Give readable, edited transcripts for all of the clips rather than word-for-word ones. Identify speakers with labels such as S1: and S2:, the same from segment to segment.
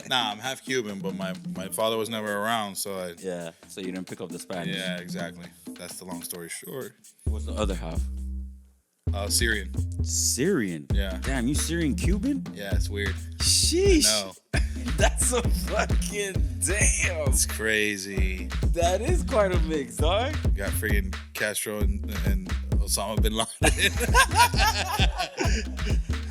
S1: Nah, I'm half Cuban, but my father was never around, so
S2: Yeah, so you didn't pick up the Spanish.
S1: yeah, exactly. That's the long story short.
S2: What's the other half?
S1: Syrian.
S2: Syrian.
S1: Yeah.
S2: Damn, you Syrian Cuban?
S1: Yeah, it's weird.
S2: Sheesh.
S1: No,
S2: That's a fucking damn.
S1: it's crazy.
S2: That is quite a mix, dog.
S1: You got freaking Castro and Osama bin Laden.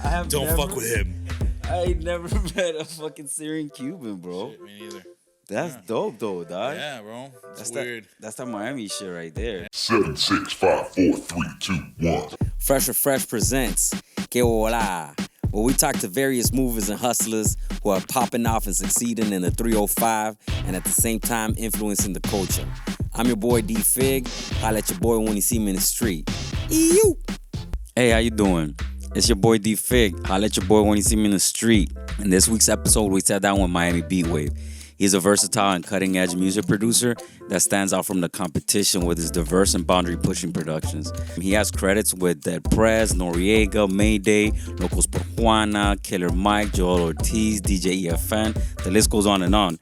S2: I have
S1: Don't
S2: never,
S1: fuck with him.
S2: I ain't never met a fucking Syrian Cuban, bro.
S1: Shit, me neither.
S2: That's dope, though, dog.
S1: Yeah, bro. It's
S2: That's
S1: weird.
S2: That's that Miami shit right there.
S3: 7, 6, 5, 4, 3, 2, 1.
S4: Fresh presents Que Bola, where we talk to various movers and hustlers who are popping off and succeeding in the 305 and at the same time influencing the culture. I'm your boy D Fig. Holla at your boy when you see me in the street. Ew.
S2: Hey, how you doing? It's your boy D Fig. Holla at your boy when you see me in the street. In this week's episode, we sat down with Miami Beat Wave. He's a versatile and cutting-edge music producer that stands out from the competition with his diverse and boundary-pushing productions. He has credits with Dead Prez, N.O.R.E, Mayday, Locos Por Juana, Killer Mike, Joel Ortiz, DJ EFN. The list goes on and on.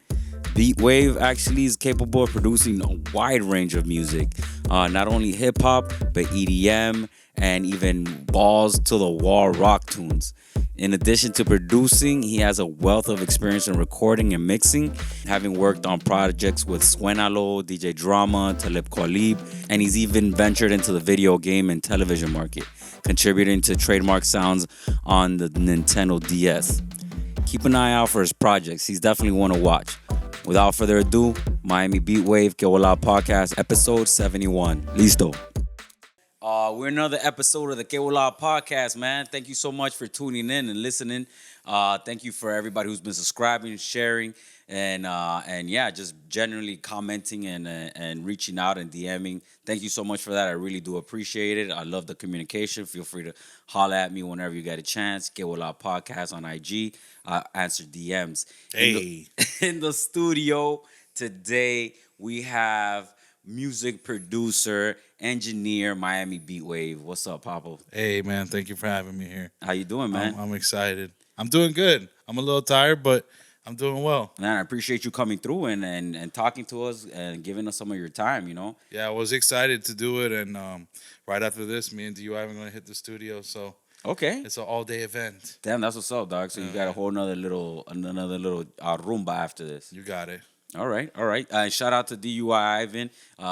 S2: Beat Wave actually is capable of producing a wide range of music, not only hip-hop, but EDM, and even balls-to-the-wall rock tunes. In addition to producing, he has a wealth of experience in recording and mixing, having worked on projects with Suenalo, DJ Drama, Talib Kweli, and he's even ventured into the video game and television market, contributing to trademark sounds on the Nintendo DS. Keep an eye out for his projects. He's definitely one to watch. Without further ado, Miami Beat Wave, Que Bola Podcast, episode 71. Listo. We're another episode of the Que Bola Podcast, man. Thank you so much for tuning in and listening. Thank you for everybody who's been subscribing, sharing, and yeah, just generally commenting and reaching out and DMing. Thank you so much for that. I really do appreciate it. I love the communication. Feel free to holler at me whenever you get a chance. Que Bola Podcast on IG. Answer DMs.
S1: Hey.
S2: In the studio today, we have music producer, engineer, Miami Beat Wave. What's up, Papo?
S1: Hey, man. Thank you for having me here.
S2: How you doing, man?
S1: I'm excited. I'm doing good. I'm a little tired, but I'm doing well.
S2: Man, I appreciate you coming through and talking to us and giving us some of your time, you know?
S1: Yeah, I was excited to do it, and right after this, me and DUI are going to hit the studio, so
S2: Okay.
S1: it's an all-day event.
S2: Damn, that's what's up, dog. So you got a whole another little Roomba after this.
S1: You got it.
S2: All right. Shout out to DUI Ivan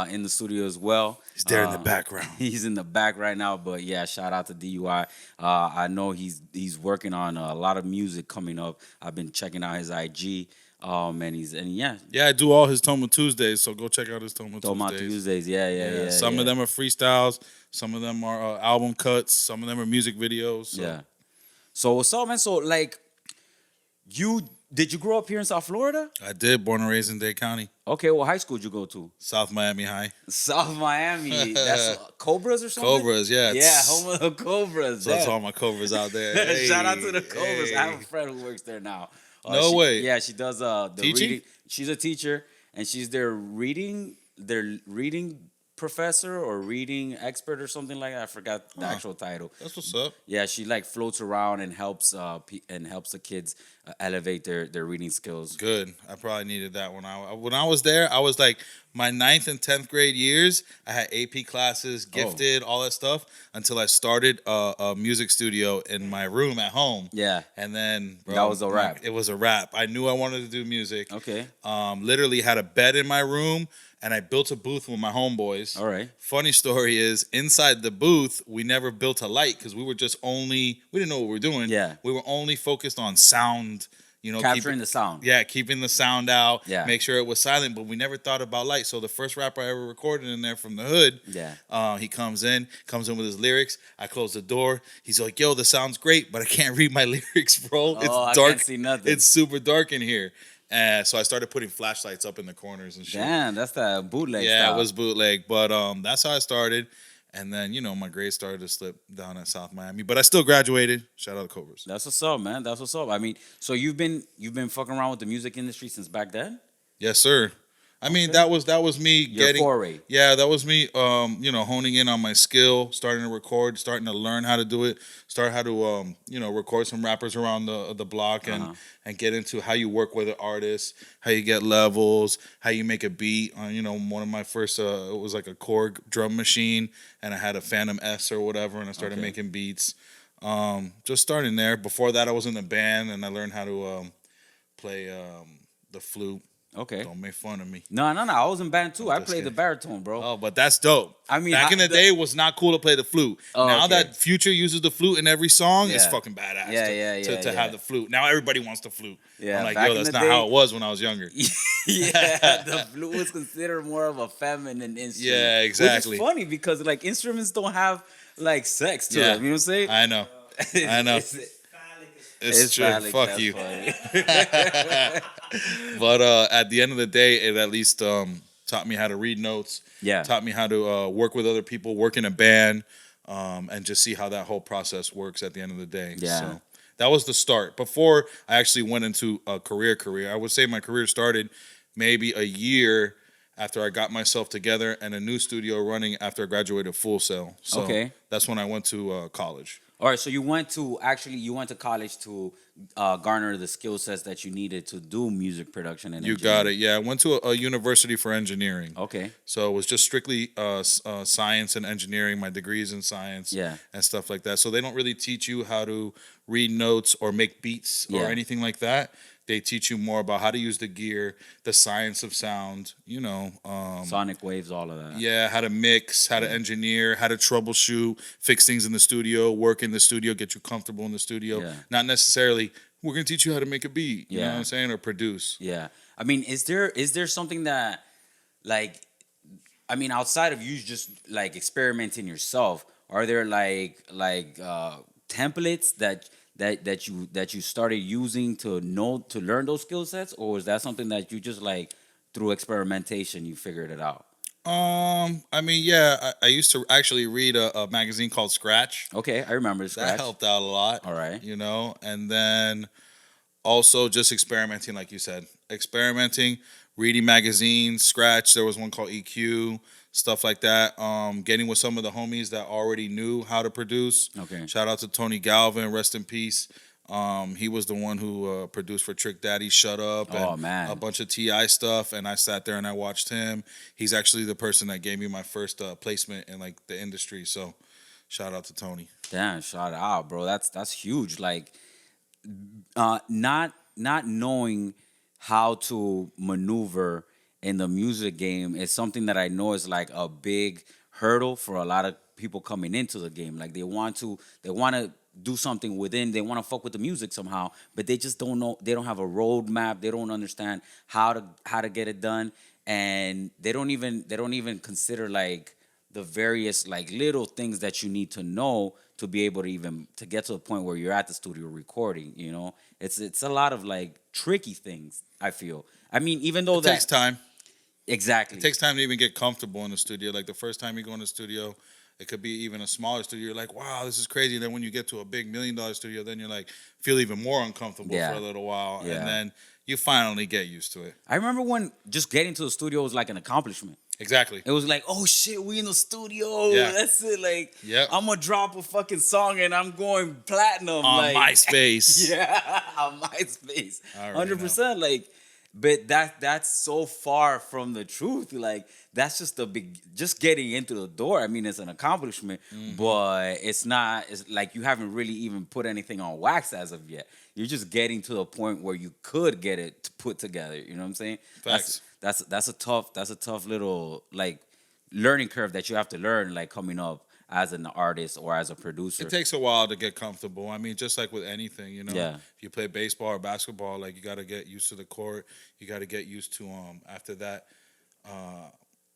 S2: in the studio as well.
S1: He's there in the background.
S2: He's in the back right now, but yeah, shout out to DUI. I know he's working on a lot of music coming up. I've been checking out his IG, yeah.
S1: Yeah, I do all his Toma Tuesdays, so go check out his Toma
S2: Tuesdays. Yeah.
S1: Some of them are freestyles. Some of them are album cuts. Some of them are music videos. So.
S2: Yeah. So what's up, man? So like, did you grow up here in South Florida?
S1: I did. Born and raised in Dade County.
S2: Okay, what high school did you go to?
S1: South Miami High.
S2: South Miami. That's Cobras or something?
S1: Cobras, yeah.
S2: Yeah, home of the Cobras.
S1: So that's all my Cobras out there. Hey,
S2: Shout out to the Cobras.
S1: hey.
S2: I have a friend who works there now.
S1: No way.
S2: Yeah, she does the
S1: Teaching?
S2: reading. She's a teacher, and she's their reading professor or reading expert or something like that. I forgot the actual title.
S1: That's what's up.
S2: Yeah, she like floats around and helps the kids elevate their reading skills.
S1: Good. I probably needed that when I was there. I was like my 9th and 10th grade years. I had AP classes, gifted, all that stuff until I started a music studio in my room at home.
S2: Yeah,
S1: and then bro,
S2: that was a wrap.
S1: It was a wrap. I knew I wanted to do music.
S2: Okay.
S1: Literally had a bed in my room. And I built a booth with my homeboys.
S2: All right.
S1: Funny story is, inside the booth, we never built a light because we didn't know what we were doing.
S2: Yeah.
S1: We were only focused on sound,
S2: capturing the sound.
S1: Yeah, keeping the sound out.
S2: Yeah.
S1: Make sure it was silent, but we never thought about light. So the first rapper I ever recorded in there from the hood, he comes in with his lyrics. I close the door. He's like, yo, the sound's great, but I can't read my lyrics, bro. It's dark.
S2: I can't see nothing.
S1: It's super dark in here. So I started putting flashlights up in the corners and shit.
S2: Damn, that's that bootleg
S1: Yeah,
S2: style.
S1: it was bootleg. But that's how I started. And then, my grades started to slip down at South Miami. But I still graduated. Shout out to Cobras.
S2: That's what's up, man. That's what's up. I mean, so you've been fucking around with the music industry since back then?
S1: Yes, sir. I mean, that was me
S2: Your
S1: getting
S2: foray.
S1: Yeah, that was me honing in on my skill, starting to record, starting to learn how to do it, start how to record some rappers around the block and get into how you work with an artist, how you get levels, how you make a beat. One of my first it was like a Korg drum machine, and I had a Phantom S or whatever, and I started making beats. Just starting there. Before that, I was in a band, and I learned how to play the flute.
S2: Okay.
S1: Don't make fun of me.
S2: No. I was in band too. I played the baritone, bro.
S1: Oh, but that's dope.
S2: I mean,
S1: back in the day, it was not cool to play the flute. Now
S2: okay.
S1: that Future uses the flute in every song, it's fucking badass. To have the flute. Now everybody wants the flute.
S2: Yeah,
S1: I'm like, yo, that's not how it was when I was younger.
S2: The flute was considered more of a feminine instrument.
S1: Yeah, exactly.
S2: Which is funny because like instruments don't have like sex to them. You know what I'm saying?
S1: I know. It's true.
S2: phallic,
S1: Fuck
S2: that's
S1: you.
S2: funny.
S1: But at the end of the day, it at least taught me how to read notes.
S2: Yeah.
S1: Taught me how to work with other people, work in a band, and just see how that whole process works at the end of the day.
S2: Yeah.
S1: So that was the start. Before I actually went into a career, I would say my career started maybe a year after I got myself together and a new studio running after I graduated Full Sail. So that's when I went to college.
S2: All right, so you went to college to garner the skill sets that you needed to do music production and
S1: You got it. Yeah, I went to a university for engineering.
S2: Okay.
S1: So it was just strictly science and engineering, my degrees in science and stuff like that. So they don't really teach you how to read notes or make beats or anything like that. They teach you more about how to use the gear, the science of sound,
S2: sonic waves, all of that.
S1: Yeah, how to mix, how to engineer, how to troubleshoot, fix things in the studio, work in the studio, get you comfortable in the studio.
S2: Yeah.
S1: Not necessarily, we're going to teach you how to make a beat, you know what I'm saying, or produce.
S2: Yeah. I mean, is there something that, like, I mean, outside of you just, like, experimenting yourself, are there, like templates that you started using to learn those skill sets, or is that something that you just like through experimentation you figured it out?
S1: I mean, yeah, I used to actually read a magazine called Scratch.
S2: Okay, I remember Scratch.
S1: That helped out a lot.
S2: All right.
S1: And then also just experimenting, like you said, reading magazines, Scratch. There was one called EQ, stuff like that. Getting with some of the homies that already knew how to produce.
S2: Okay.
S1: Shout out to Tony Galvin, rest in peace. He was the one who produced for Trick Daddy, Shut Up, and a bunch of T.I. stuff. And I sat there and I watched him. He's actually the person that gave me my first placement in like the industry. So shout out to Tony.
S2: Damn, shout out, bro. That's huge. Like, not knowing how to maneuver in the music game is something that I know is like a big hurdle for a lot of people coming into the game. Like they want to do something within, they want to fuck with the music somehow, but they just don't know, they don't have a roadmap, they don't understand how to get it done, and they don't even consider like the various like little things that you need to know to be able to even to get to a point where you're at the studio recording. It's a lot of like tricky things, I feel. I mean, even though
S1: it takes time.
S2: Exactly.
S1: It takes time to even get comfortable in the studio. Like the first time you go in the studio, it could be even a smaller studio. You're like, wow, this is crazy. And then when you get to a big $1 million studio, then you're like, feel even more uncomfortable for a little while. Yeah. And then you finally get used to it.
S2: I remember when just getting to the studio was like an accomplishment.
S1: Exactly.
S2: It was like, oh shit, we in the studio. Yeah. That's it. Like, I'm going to drop a fucking song and I'm going platinum.
S1: On MySpace.
S2: On MySpace. 100%. Like, but that's so far from the truth. Like, that's just getting into the door. I mean, it's an accomplishment, but it's like you haven't really even put anything on wax as of yet. You're just getting to a point where you could get it put together. You know what I'm saying?
S1: Facts.
S2: That's a tough little like learning curve that you have to learn, like coming up as an artist or as a producer.
S1: It takes a while to get comfortable. I mean, just like with anything,
S2: Yeah.
S1: If you play baseball or basketball, like you got to get used to the court. You got to get used to after that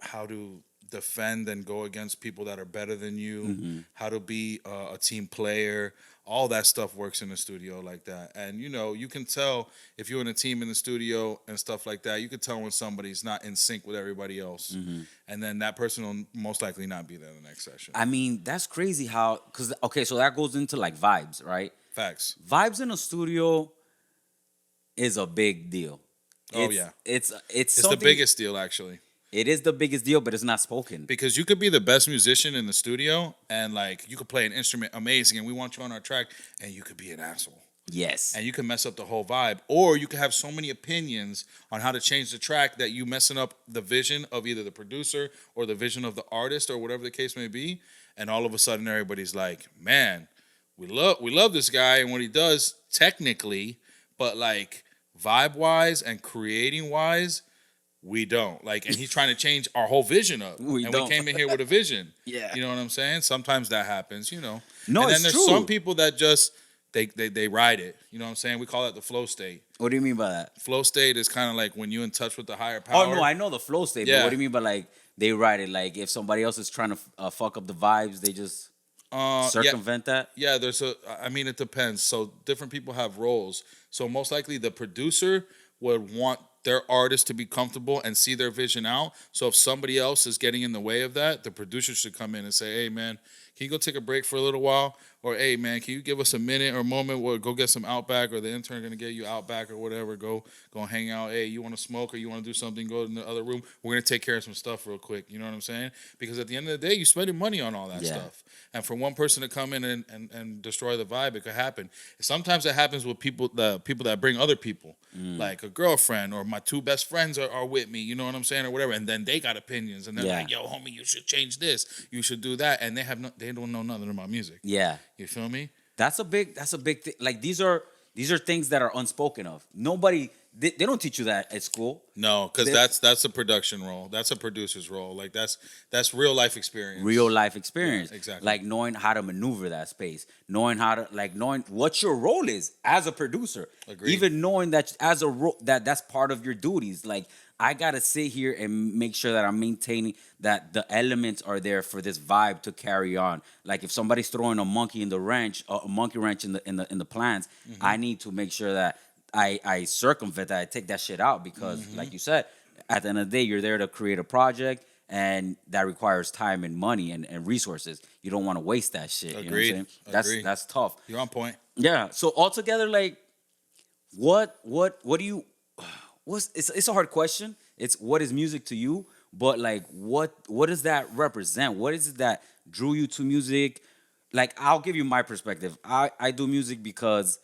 S1: how to defend and go against people that are better than you, how to be a team player. All that stuff works in the studio like that. And, you can tell if you're in a team in the studio and stuff like that, you can tell when somebody's not in sync with everybody else. And then that person will most likely not be there the next session.
S2: I mean, that's crazy how, so that goes into like vibes, right?
S1: Facts.
S2: Vibes in a studio is a big deal.
S1: Oh yeah,
S2: it's
S1: the biggest deal actually.
S2: It is the biggest deal, but it's not spoken.
S1: Because you could be the best musician in the studio and like you could play an instrument amazing and we want you on our track and you could be an asshole.
S2: Yes.
S1: And you can mess up the whole vibe. Or you could have so many opinions on how to change the track that you messing up the vision of either the producer or the vision of the artist or whatever the case may be. And all of a sudden everybody's like, man, we love this guy and what he does technically, but like vibe-wise and creating-wise, we don't. Like, and he's trying to change our whole vision up. We came in here with a vision.
S2: Yeah.
S1: You know what I'm saying? Sometimes that happens, you know.
S2: No,
S1: and then
S2: it's
S1: there's
S2: true.
S1: some people that just they ride it. You know what I'm saying? We call that the flow state.
S2: What do you mean by that?
S1: Flow state is kind of like when you're in touch with the higher power.
S2: Oh no, I know the flow state, but what do you mean by like they ride it? Like if somebody else is trying to fuck up the vibes, they just circumvent that?
S1: Yeah, it depends. So different people have roles. So most likely the producer would want their artist to be comfortable and see their vision out. So if somebody else is getting in the way of that, the producer should come in and say, hey, man, can you go take a break for a little while? Or, hey, man, can you give us a minute or a moment where go get some Outback or the intern going to get you Outback or whatever. Go hang out. Hey, you want to smoke or you want to do something? Go in the other room. We're going to take care of some stuff real quick. You know what I'm saying? Because at the end of the day, you're spending money on all that stuff. And for one person to come in and destroy the vibe, it could happen. Sometimes it happens with the people that bring other people, like a girlfriend or my two best friends are with me, you know what I'm saying, or whatever. And then they got opinions, and they're like, "Yo, homie, you should change this, you should do that," and they don't know nothing about music.
S2: Yeah,
S1: you feel me?
S2: That's a big thing. Like these are things that are unspoken of. Nobody. They don't teach you that at school.
S1: No, because that's a production role. That's a producer's role. Like that's real life experience.
S2: Real life experience.
S1: Yeah, exactly.
S2: Like knowing how to maneuver that space, knowing what your role is as a producer.
S1: Agreed.
S2: Even knowing that as a role that's part of your duties. Like I gotta sit here and make sure that I'm maintaining that the elements are there for this vibe to carry on. Like if somebody's throwing a monkey in the wrench, a monkey wrench in the plans, I need to make sure that I circumvent that. I take that shit out because, like you said, at the end of the day, you're there to create a project, and that requires time and money and resources. You don't want to waste that shit.
S1: Agreed.
S2: You know what I'm saying? That's tough.
S1: You're on point.
S2: Yeah. So altogether, like, what do you? It's a hard question. It's what is music to you? But like, what does that represent? What is it that drew you to music? Like, I'll give you my perspective. I do music because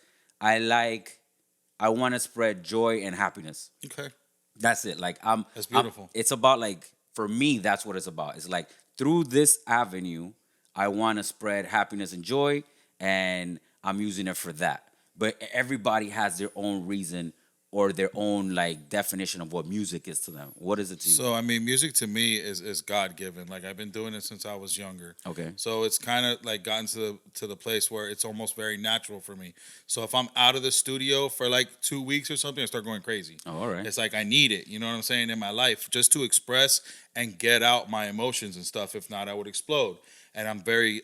S2: I want to spread joy and happiness.
S1: Okay.
S2: That's it. Like
S1: That's beautiful.
S2: It's about like, for me, that's what it's about. It's like through this avenue, I want to spread happiness and joy, and I'm using it for that. But everybody has their own reason or their own like definition of what music is to them. What is it to you?
S1: So I mean, music to me is God given. Like I've been doing it since I was younger.
S2: Okay.
S1: So it's kind of like gotten to the place where it's almost very natural for me. So if I'm out of the studio for like 2 weeks or something, I start going crazy.
S2: Oh, all right.
S1: It's like I need it. You know what I'm saying, in my life, just to express and get out my emotions and stuff. If not, I would explode. And I'm very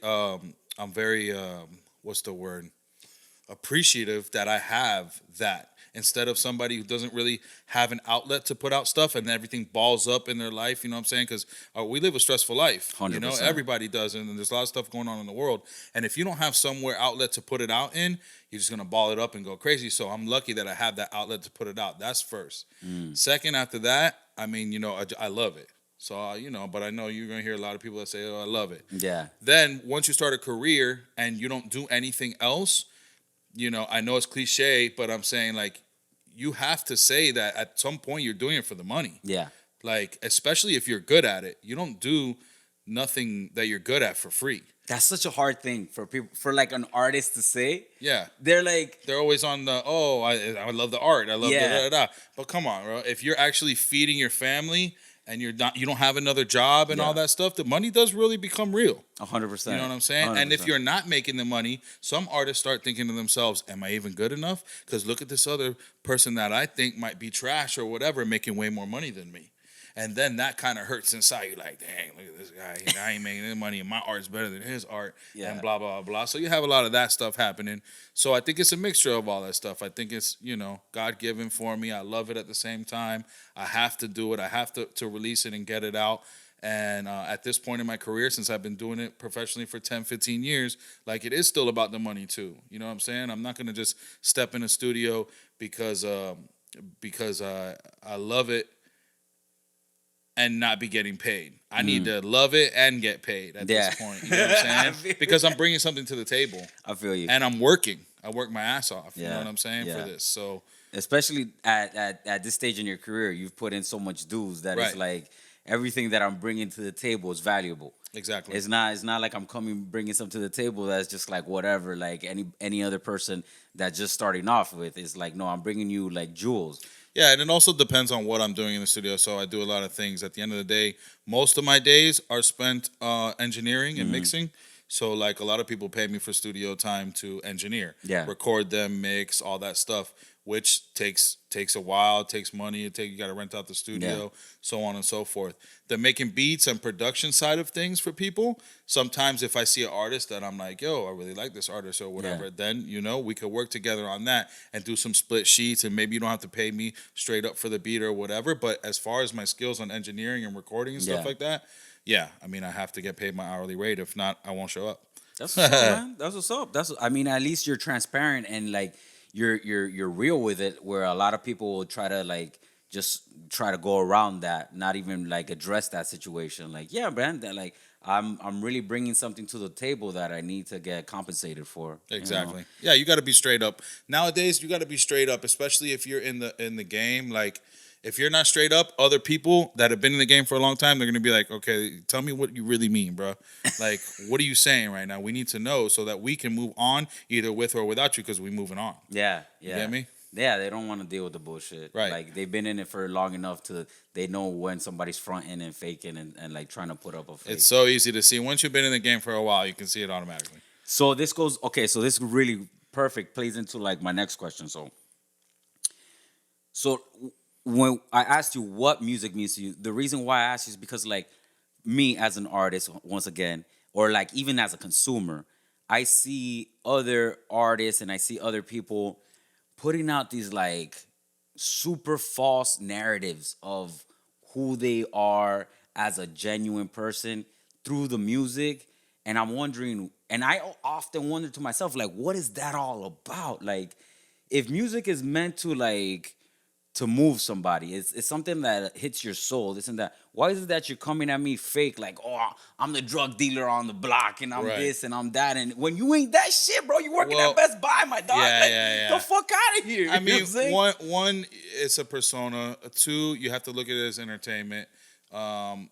S1: what's the word? Appreciative that I have that. Instead of somebody who doesn't really have an outlet to put out stuff and everything balls up in their life, you know what I'm saying? Because we live a stressful life.
S2: 100%.
S1: You know, everybody does, and there's a lot of stuff going on in the world. And if you don't have somewhere outlet to put it out in, you're just going to ball it up and go crazy. So I'm lucky that I have that outlet to put it out. That's first. Second, after that, I mean, you know, I love it. So, you know, but I know you're going to hear a lot of people that say, oh, I love it.
S2: Yeah.
S1: Then once you start a career and you don't do anything else, you know, I know it's cliche, but I'm saying, like, you have to say that at some point you're doing it for the money.
S2: Yeah.
S1: Like, especially if you're good at it. You don't do nothing that you're good at for free.
S2: That's such a hard thing for people, for like an artist to say.
S1: Yeah.
S2: They're like,
S1: they're always on the, oh, I love the art. I love da. But come on, bro. If you're actually feeding your family and you don't have another job and all that stuff, the money does really become real.
S2: 100%.
S1: You know what I'm saying?
S2: 100%.
S1: And if you're not making the money, some artists start thinking to themselves, am I even good enough? Because look at this other person that I think might be trash or whatever, making way more money than me. And then that kind of hurts inside. You're like, dang, look at this guy. I ain't making any money, and my art's better than his art, and blah, blah, blah. So you have a lot of that stuff happening. So I think it's a mixture of all that stuff. I think it's, you know, God-given for me. I love it at the same time. I have to do it. I have to release it and get it out. And at this point in my career, since I've been doing it professionally for 10, 15 years, like, it is still about the money too. You know what I'm saying? I'm not going to just step in a studio because because I love it and not be getting paid. I need to love it and get paid at this point. You know what I'm saying? Because I'm bringing something to the table.
S2: I feel you.
S1: And I'm working. I work my ass off. You
S2: Yeah.
S1: know what I'm saying?
S2: Yeah.
S1: For this. So
S2: especially at this stage in your career, you've put in so much dues that it's like everything that I'm bringing to the table is valuable.
S1: Exactly.
S2: It's not like I'm bringing something to the table that's just like whatever, like any other person that's just starting off with. It's like, no, I'm bringing you like jewels.
S1: Yeah, and it also depends on what I'm doing in the studio. So I do a lot of things. At the end of the day, most of my days are spent engineering and mixing. So like a lot of people pay me for studio time to engineer, record them, mix, all that stuff, which takes a while, takes money. You got to rent out the studio, so on and so forth. The making beats and production side of things for people. Sometimes if I see an artist that I'm like, yo, I really like this artist or whatever, then we could work together on that and do some split sheets. And maybe you don't have to pay me straight up for the beat or whatever. But as far as my skills on engineering and recording and stuff like that. Yeah, I mean, I have to get paid my hourly rate. If not, I won't show up.
S2: That's what's up, man. That's what's up. I mean, at least you're transparent and like you're real with it. Where a lot of people will try to like just try to go around that, not even like address that situation. Like, yeah, man, that like I'm really bringing something to the table that I need to get compensated for.
S1: Exactly. Yeah, you got to be straight up. Nowadays, you got to be straight up, especially if you're in the game. Like, if you're not straight up, other people that have been in the game for a long time, they're going to be like, okay, tell me what you really mean, bro. Like, what are you saying right now? We need to know so that we can move on either with or without you because we're moving on.
S2: Yeah.
S1: You get me?
S2: Yeah, they don't want to deal with the bullshit.
S1: Right.
S2: Like, they've been in it for long enough they know when somebody's fronting and faking and like trying to put up a fake.
S1: It's so easy to see. Once you've been in the game for a while, you can see it automatically.
S2: So this really perfect plays into like my next question. So when I asked you what music means to you, the reason why I asked you is because like me as an artist, once again, or like even as a consumer, I see other artists and I see other people putting out these like super false narratives of who they are as a genuine person through the music. And I'm wondering, and I often wonder to myself, like, what is that all about? Like, if music is meant to like to move somebody, it's something that hits your soul, this and that. Why is it that you're coming at me fake, like, oh, I'm the drug dealer on the block and I'm this and I'm that, and when you ain't that shit, bro, you working at Best Buy, my dog. The fuck out of here.
S1: I mean, one, it's a persona. Two, you have to look at it as entertainment.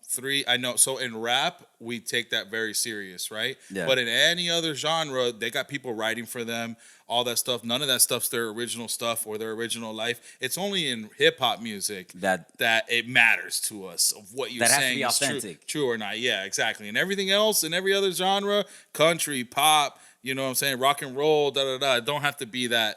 S1: Three, I know. So in rap, we take that very serious, right? Yeah. But in any other genre, they got people writing for them, all that stuff. None of that stuff's their original stuff or their original life. It's only in hip hop music that it matters to us of what you're saying is true or not. Yeah, exactly. And everything else in every other genre, country, pop, you know what I'm saying, rock and roll, it don't have to be that.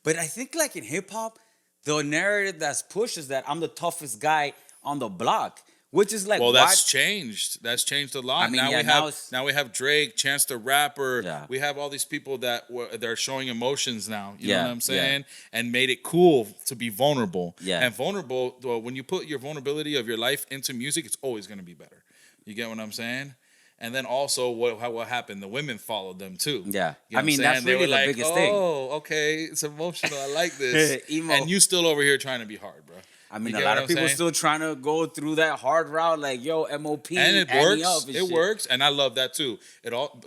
S2: But I think like in hip hop, the narrative that's pushed is that I'm the toughest guy on the block. Which is like,
S1: that's changed. That's changed a lot. I mean, now we have Drake, Chance the Rapper. Yeah. We have all these people that are showing emotions now. You know what I'm saying? Yeah. And made it cool to be vulnerable. Yeah. And vulnerable, when you put your vulnerability of your life into music, it's always going to be better. You get what I'm saying? And then also what happened? The women followed them too. Yeah. You know I mean, that's really the biggest thing. Oh, okay. It's emotional. I like this. And you still over here trying to be hard, bro.
S2: I mean, a lot of people still trying to go through that hard route, like, yo, MOP.
S1: And it works. It works. And I love that too.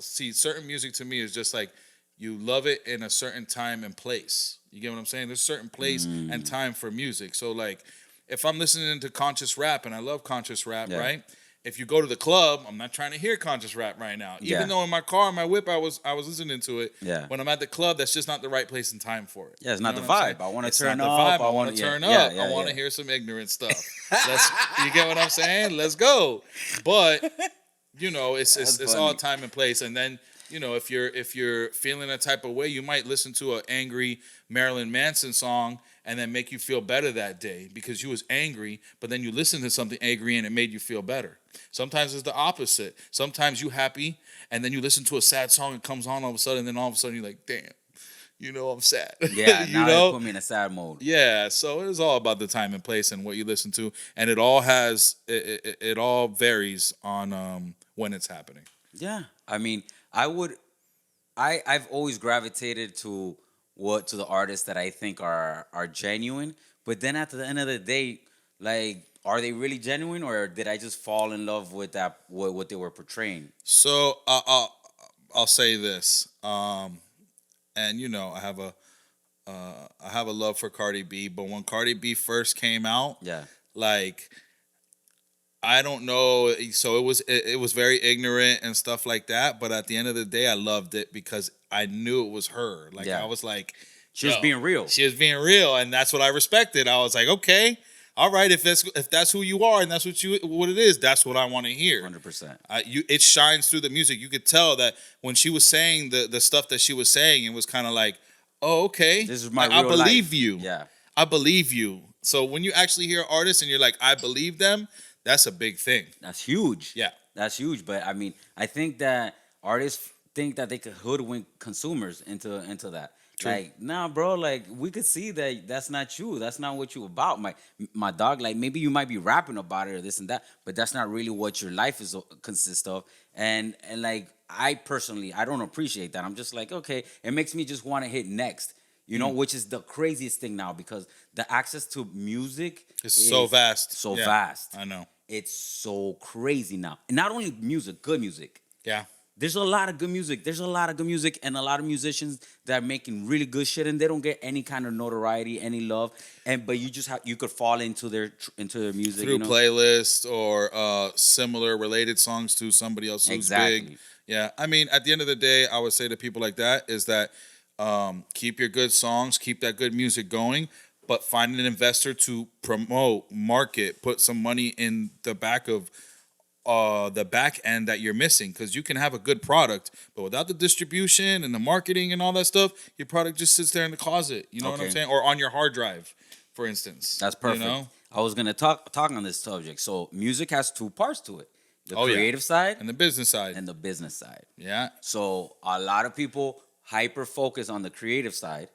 S1: Certain music to me is just like, you love it in a certain time and place. You get what I'm saying? There's a certain place and time for music. So like, if I'm listening to conscious rap, and I love conscious rap, right? If you go to the club, I'm not trying to hear conscious rap right now. Even though in my car, in my whip, I was listening to it. Yeah. When I'm at the club, that's just not the right place and time for it.
S2: Yeah, it's not the vibe. I want to turn up.
S1: I want to turn up. I want to hear some ignorant stuff. You get what I'm saying? Let's go. But it's all time and place. And then if you're feeling a type of way, you might listen to an angry Marilyn Manson song and then make you feel better that day because you was angry, but then you listen to something angry and it made you feel better. Sometimes it's the opposite. Sometimes you happy and then you listen to a sad song and it comes on all of a sudden, and then all of a sudden you're like, damn, I'm sad.
S2: Yeah, now it put me in a sad mode.
S1: Yeah, so it's all about the time and place and what you listen to, and it all it all varies on when it's happening.
S2: Yeah, I mean, I've always gravitated to the artists that I think are genuine, But then at the end of the day, like, are they really genuine, or did I just fall in love with that what they were portraying?
S1: So I'll say this, and I have a love for Cardi B, but when Cardi B first came out,
S2: Yeah.
S1: like, I don't know, so it was very ignorant and stuff like that, but at the end of the day, I loved it because I knew it was her. Like,
S2: Yeah.
S1: I was like,
S2: She was being real.
S1: She was being real, and that's what I respected. I was like, okay, all right, if that's who you are and that's what it is, that's what I want to hear.
S2: 100%.
S1: It shines through the music. You could tell that when she was saying the stuff that she was saying, it was kind of like, oh, okay,
S2: This is my
S1: I
S2: real
S1: believe
S2: life.
S1: you.
S2: Yeah.
S1: I believe you. So when you actually hear artists and you're like, I believe them, that's a big thing.
S2: That's huge.
S1: Yeah.
S2: That's huge. But I mean, I think that artists think that they could hoodwink consumers into that.
S1: True.
S2: Like, nah, bro, like, we could see that that's not you. That's not what you about. My dog, like, maybe you might be rapping about it or this and that, but that's not really what your life is consists of. And like, I personally, I don't appreciate that. I'm just like, okay, it makes me just want to hit next. You know, which is the craziest thing now, because the access to music
S1: It's so vast.
S2: So
S1: Yeah,
S2: vast.
S1: I know.
S2: It's so crazy now. And not only music, good music.
S1: Yeah.
S2: There's a lot of good music. There's a lot of good music and a lot of musicians that are making really good shit, and they don't get any kind of notoriety, any love. But you just you could fall into their music
S1: Through playlists or similar related songs to somebody else who's big. Yeah. I mean, at the end of the day, I would say to people like that is that keep your good songs, keep that good music going, but find an investor to promote, market, put some money in the back of the back end that you're missing, because you can have a good product, but without the distribution and the marketing and all that stuff, your product just sits there in the closet. You know what I'm saying? Or on your hard drive, for instance.
S2: That's perfect.
S1: You know?
S2: I was gonna talk on this subject. So music has two parts to it: the creative side
S1: and the business side.
S2: and the business side.
S1: Yeah.
S2: So a lot of people hyper focus on the creative side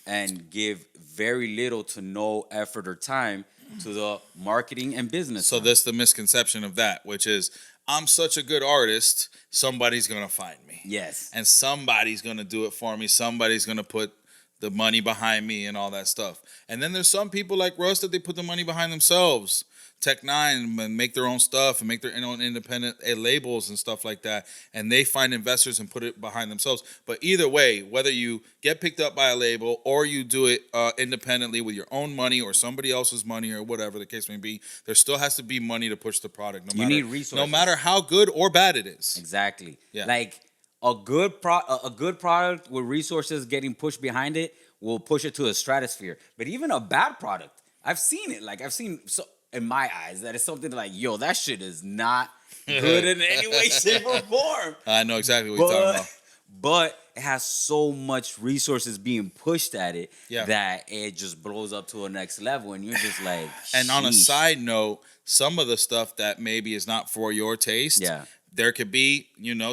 S2: and give very little to no effort or time to the marketing and business
S1: So
S2: side.
S1: that's the misconception of that, which is, I'm such a good artist, somebody's gonna find me.
S2: Yes.
S1: And somebody's gonna do it for me. Somebody's gonna put the money behind me and all that stuff. And then there's some people like Russ that they put the money behind themselves. Tech Nine, and make their own stuff and make their own independent labels and stuff like that. And they find investors and put it behind themselves. But either way, whether you get picked up by a label or you do it independently with your own money or somebody else's money or whatever the case may be, there still has to be money to push the product.
S2: You need resources.
S1: No matter how good or bad it is.
S2: Exactly.
S1: Yeah.
S2: Like a good product with resources getting pushed behind it will push it to a stratosphere. But even a bad product, I've seen it. Like, I've seen in my eyes that it's something like, yo, that shit is not good in any way, shape, or form.
S1: I know exactly what you're talking about.
S2: But it has so much resources being pushed at it
S1: Yeah.
S2: that it just blows up to a next level, and you're just like,
S1: And on a
S2: sheesh.
S1: side note, some of the stuff that maybe is not for your taste,
S2: Yeah.
S1: there could be,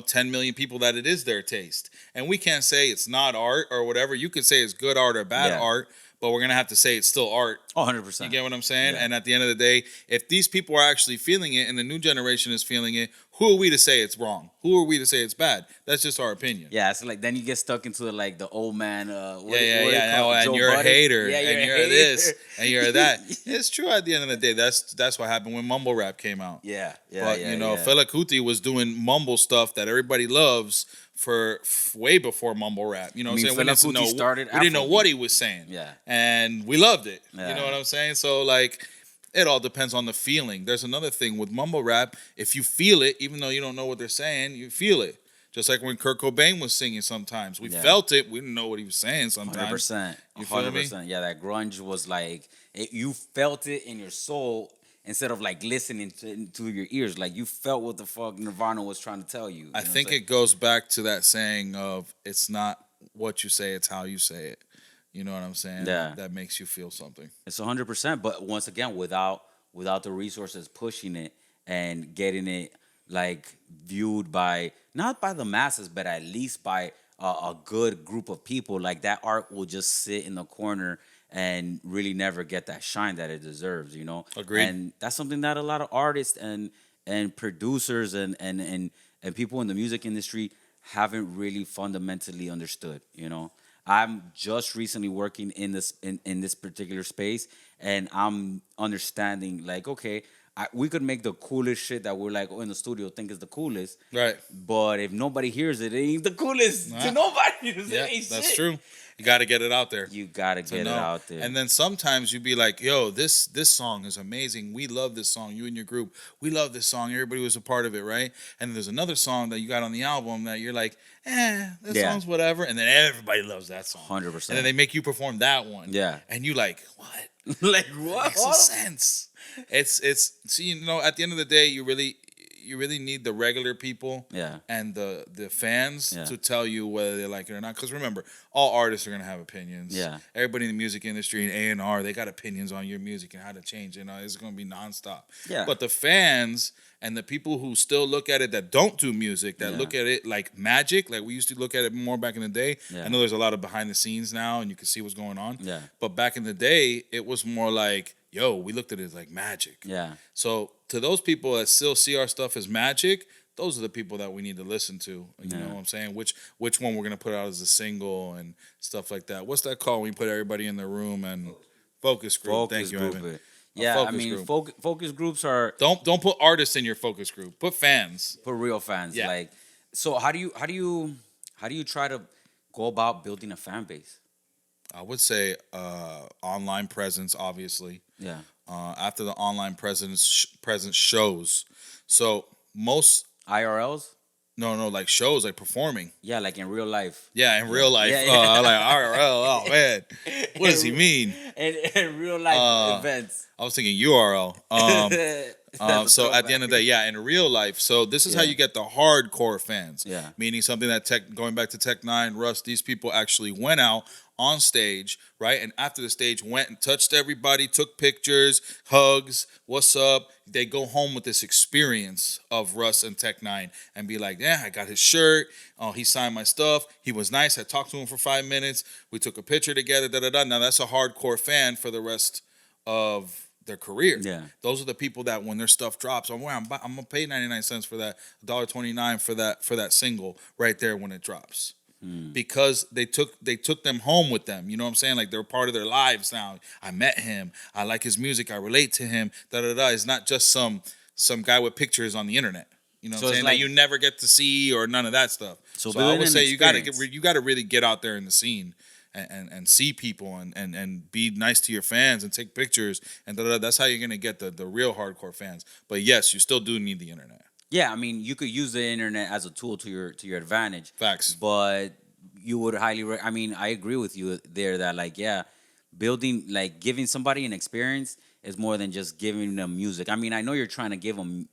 S1: 10 million people that it is their taste. And we can't say it's not art or whatever. You could say it's good art or bad
S2: Yeah.
S1: art, but we're going to have to say it's still art.
S2: Oh, 100%.
S1: You get what I'm saying?
S2: Yeah.
S1: And at the end of the day, if these people are actually feeling it and the new generation is feeling it, who are we to say it's wrong? Who are we to say it's bad? That's just our opinion.
S2: Yeah, it's like then you get stuck into the old man.
S1: And you're a hater, and you're this, and you're that. It's true. At the end of the day, that's what happened when mumble rap came out.
S2: Yeah.
S1: But Fela Kuti was doing mumble stuff that everybody loves for way before mumble rap. You know what I'm saying?
S2: Fela Kuti started
S1: we didn't know what
S2: Afrobeat.
S1: he was saying.
S2: Yeah.
S1: And we loved it.
S2: Yeah.
S1: You know what I'm saying? So like, it all depends on the feeling. There's another thing with mumble rap. If you feel it, even though you don't know what they're saying, you feel it. Just like when Kurt Cobain was singing sometimes. We felt it. We didn't know what he was saying sometimes.
S2: 100%.
S1: You feel me?
S2: 100%. Yeah, that grunge was like, you felt it in your soul instead of like listening to your ears. Like, you felt what the fuck Nirvana was trying to tell you.
S1: I think it goes back to that saying of, it's not what you say, it's how you say it. You know what I'm saying?
S2: Yeah.
S1: That makes you feel something.
S2: It's 100%. But once again, without the resources pushing it and getting it like viewed by, not by the masses, but at least by a good group of people, like that art will just sit in the corner and really never get that shine that it deserves, you know?
S1: Agreed.
S2: And that's something that a lot of artists and producers and people in the music industry haven't really fundamentally understood, you know? I'm just recently working in this particular space, and I'm understanding like, okay, we could make the coolest shit that we're like, in the studio think is the coolest,
S1: right?
S2: But if nobody hears it, it ain't the coolest to nobody.
S1: Yeah,
S2: it ain't
S1: that's
S2: shit.
S1: true. You got to get it out there.
S2: You gotta get it out there.
S1: And then sometimes you be like, yo, this song is amazing. We love this song. You and your group, we love this song. Everybody was a part of it, right? And there's another song that you got on the album that you're like, this song's whatever. And then everybody loves that song.
S2: 100%.
S1: And then they make you perform that one.
S2: Yeah.
S1: And you like, what?
S2: Like what?
S1: Makes no sense. It's see, at the end of the day, you really need the regular people and the fans to tell you whether they like it or not. Because remember, all artists are going to have opinions.
S2: Yeah.
S1: Everybody in the music industry and A&R, they got opinions on your music and how to change it. It's going to be nonstop.
S2: Yeah.
S1: But the fans and the people who still look at it that don't do music, that look at it like magic, like we used to look at it more back in the day.
S2: Yeah.
S1: I know there's a lot of behind the scenes now and you can see what's going on.
S2: Yeah.
S1: But back in the day, it was more like, yo, we looked at it as like magic.
S2: Yeah.
S1: So to those people that still see our stuff as magic, those are the people that we need to listen to. You know what I'm saying? Which one we're gonna put out as a single and stuff like that. What's that called when you put everybody in the room and focus group? Thank you, Evan.
S2: Yeah, I mean, focus groups are
S1: don't put artists in your focus group. Put fans.
S2: Put real fans.
S1: Yeah.
S2: Like, so how do you try to go about building a fan base?
S1: I would say online presence, obviously.
S2: Yeah.
S1: After the online presence shows. So most
S2: IRLs?
S1: No, like shows, like performing.
S2: Yeah, like in real life.
S1: Yeah, in real life.
S2: Yeah.
S1: Like IRL. Oh man, what does he mean?
S2: In real life events.
S1: I was thinking URL. So at the end of the day, in real life. So this is how you get the hardcore fans.
S2: Yeah.
S1: Meaning something that going back to Tech Nine, Russ, these people actually went out on stage, right? And after the stage, went and touched everybody, took pictures, hugs, what's up? They go home with this experience of Russ and Tech Nine and be like, yeah, I got his shirt. Oh, he signed my stuff. He was nice. I talked to him for 5 minutes. We took a picture together, da-da-da. Now that's a hardcore fan for the rest of their career.
S2: Yeah.
S1: Those are the people that when their stuff drops, I'm gonna pay 99 cents for that, $1.29 for that single right there when it drops. Because they took them home with them. You know what I'm saying? Like they're part of their lives now. I met him. I like his music. I relate to him. Da-da-da. It's not just some guy with pictures on the internet. You know what I'm saying? Like, that you never get to see or none of that stuff. So I would say you gotta really get out there in the scene and see people and be nice to your fans and take pictures and da-da-da. That's how you're gonna get the real hardcore fans. But yes, you still do need the internet.
S2: Yeah, I mean, you could use the internet as a tool to your advantage.
S1: Facts.
S2: But you would highly I mean, I agree with you there that like, building, like giving somebody an experience is more than just giving them music. I mean, I know you're trying to give them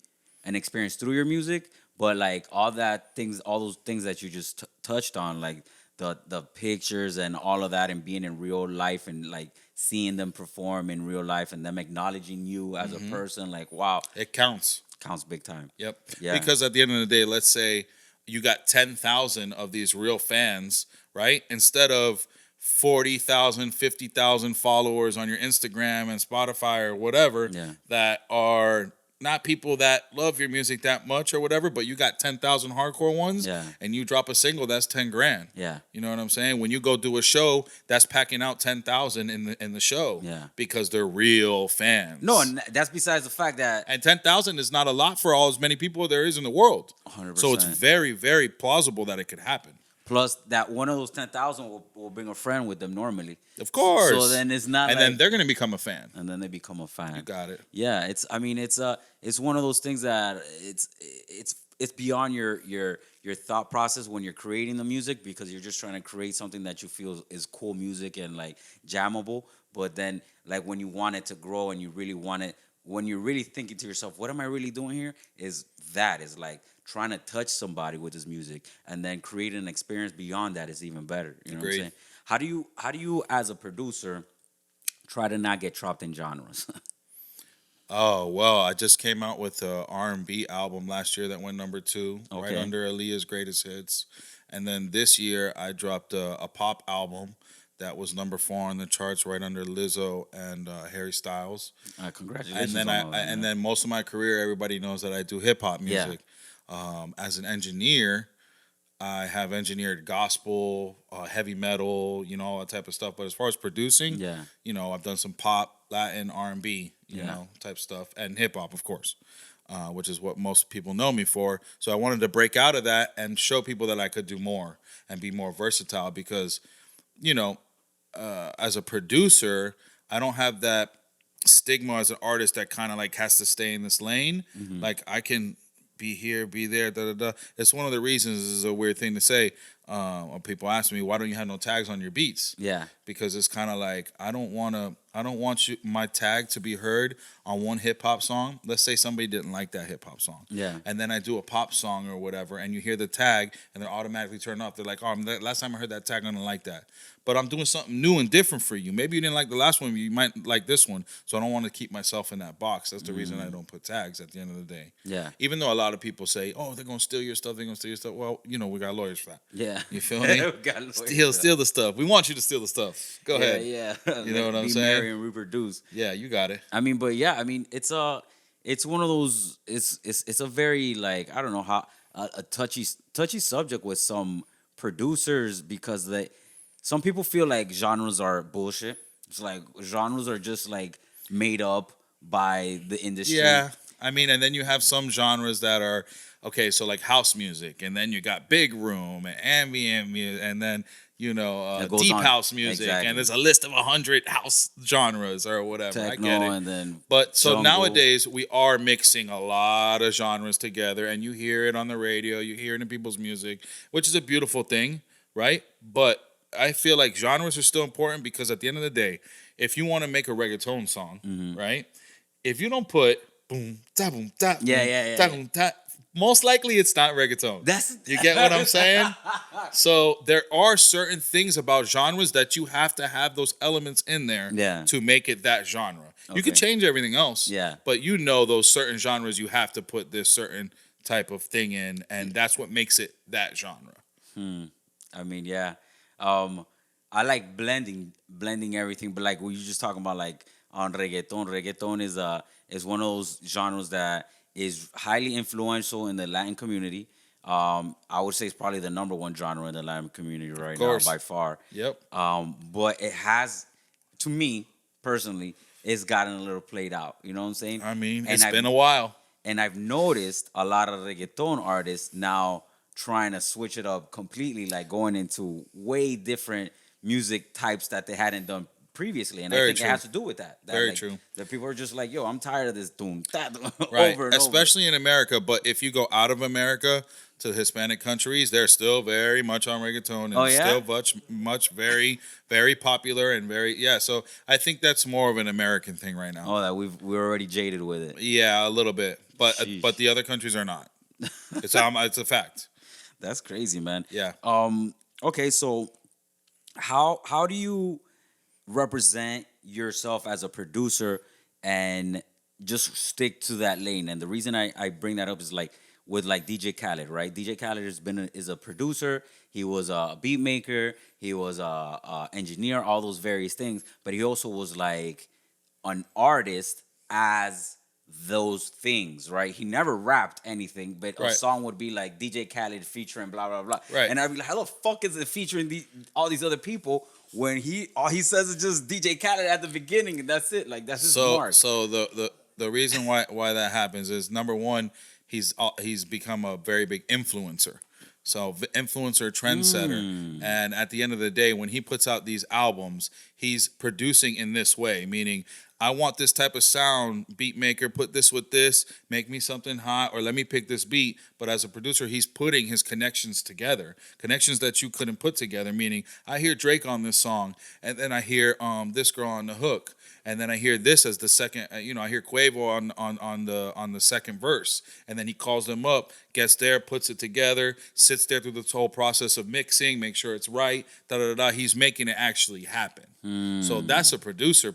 S2: an experience through your music, but like all those things that you just touched on, like the pictures and all of that and being in real life and like seeing them perform in real life and them acknowledging you as a person, like, wow.
S1: It counts.
S2: Counts big time.
S1: Yep.
S2: Yeah.
S1: Because at the end of the day, let's say you got 10,000 of these real fans, right? Instead of 40,000, 50,000 followers on your Instagram and Spotify or whatever that are not people that love your music that much or whatever, but you got 10,000 hardcore ones and you drop a single, that's 10 grand.
S2: Yeah.
S1: You know what I'm saying? When you go do a show, that's packing out 10,000 in the show.
S2: Yeah.
S1: Because they're real fans.
S2: No, and that's besides the fact that...
S1: And 10,000 is not a lot for as many people there is in the world.
S2: 100%.
S1: So it's very, very plausible that it could happen.
S2: Plus, that one of those 10,000 will bring a friend with them normally.
S1: Of course.
S2: So then it's not
S1: and then they're going to become a fan.
S2: And then they become a fan.
S1: You got it.
S2: Yeah, it's one of those things that it's beyond your thought process when you're creating the music because you're just trying to create something that you feel is cool music and like jammable. But then like when you want it to grow and you really want it, when you're really thinking to yourself, what am I really doing here? Is like trying to touch somebody with his music and then create an experience beyond that is even better. You know what I'm saying? How do you as a producer try to not get trapped in genres?
S1: Oh, well, I just came out with an R&B album last year that went number 2, right under Aaliyah's greatest hits. And then this year I dropped a pop album that was number 4 on the charts, right under Lizzo and Harry Styles.
S2: Congratulations!
S1: And then most of my career, everybody knows that I do hip hop music. As an engineer, I have engineered gospel, heavy metal, all that type of stuff. But as far as producing, I've done some pop, Latin, R&B, you know, type stuff, and hip hop, of course, which is what most people know me for. So I wanted to break out of that and show people that I could do more and be more versatile because, as a producer, I don't have that stigma as an artist that kind of like has to stay in this lane. Like I can be here, be there, da da da. It's one of the reasons. This is a weird thing to say. When people ask me, why don't you have no tags on your beats? Yeah, because it's kind of like I don't want my tag to be heard on one hip hop song. Let's say somebody didn't like that hip hop song. Yeah, and then I do a pop song or whatever, and you hear the tag, and they're automatically turned off. They're like, oh, last time I heard that tag, I didn't like that. But I'm doing something new and different for you. Maybe you didn't like the last one, you might like this one. So I don't want to keep myself in that box. That's the reason I don't put tags at the end of the day. Yeah. Even though a lot of people say, oh, they're going to steal your stuff, Well, we got lawyers for that. Yeah. You feel me? Steal the stuff. We want you to steal the stuff. Go ahead. Yeah. You know what I'm saying?
S2: Marry and reproduce.
S1: Yeah, you got it.
S2: I mean, but yeah, I mean, it's one of those, it's a very, like, I don't know how, a touchy subject with some producers because some people feel like genres are bullshit. It's like genres are just like made up by the industry.
S1: Yeah. I mean, and then you have some genres that are, okay, so like house music, and then you got big room and ambient music, and then, deep house music, and there's a list of 100 house genres or whatever.
S2: Techno,
S1: I get it.
S2: And then
S1: but so nowadays we are mixing a lot of genres together, and you hear it on the radio, you hear it in people's music, which is a beautiful thing, right? But I feel like genres are still important because at the end of the day, if you want to make a reggaeton song, right? If you don't put boom, da boom, da, da boom, da, most likely it's not reggaeton. You get what I'm saying? So there are certain things about genres that you have to have those elements in there to make it that genre. Okay. You can change everything else, but those certain genres you have to put this certain type of thing in, and that's what makes it that genre.
S2: I mean, yeah. I like blending everything, but like what you just talking about, like on reggaeton. Reggaeton is one of those genres that is highly influential in the Latin community. I would say it's probably the number one genre in the Latin community right now by far. Yep. But it has, to me personally, it's gotten a little played out. You know what I'm saying?
S1: I mean, it's been a while.
S2: And I've noticed a lot of reggaeton artists now trying to switch it up completely, like going into way different music types that they hadn't done previously. And I think it has to do with that.
S1: Very true.
S2: That people are just like, yo, I'm tired of this doom, that,
S1: right.
S2: over and
S1: especially in America. But if you go out of America to the Hispanic countries, they're still very much on reggaeton and still much very, very popular and so I think that's more of an American thing right now.
S2: Oh, that we're already jaded with it.
S1: Yeah, a little bit. But the other countries are not. It's a fact.
S2: That's crazy, man.
S1: Yeah.
S2: Okay, so how do you represent yourself as a producer and just stick to that lane? And the reason I bring that up is like with like DJ Khaled, right? DJ Khaled is a producer. He was a beat maker. He was a engineer. All those various things. But he also was like an artist as those things, right? He never rapped anything, but a song would be like DJ Khaled featuring blah blah blah, right? And I'd be like, how the fuck is it featuring all these other people when all he says is just DJ Khaled at the beginning and that's it? Like that's his mark.
S1: So the reason why that happens is number one, he's become a very big influencer. So influencer trendsetter. And at the end of the day, when he puts out these albums, he's producing in this way, meaning I want this type of sound, beat maker, put this with this, make me something hot, or let me pick this beat. But as a producer, he's putting his connections together, connections that you couldn't put together, meaning I hear Drake on this song, and then I hear this girl on the hook, and then I hear this as the second, I hear Quavo on the second verse, and then he calls them up, gets there, puts it together, sits there through this whole process of mixing, make sure it's right, He's making it actually happen. So that's a producer,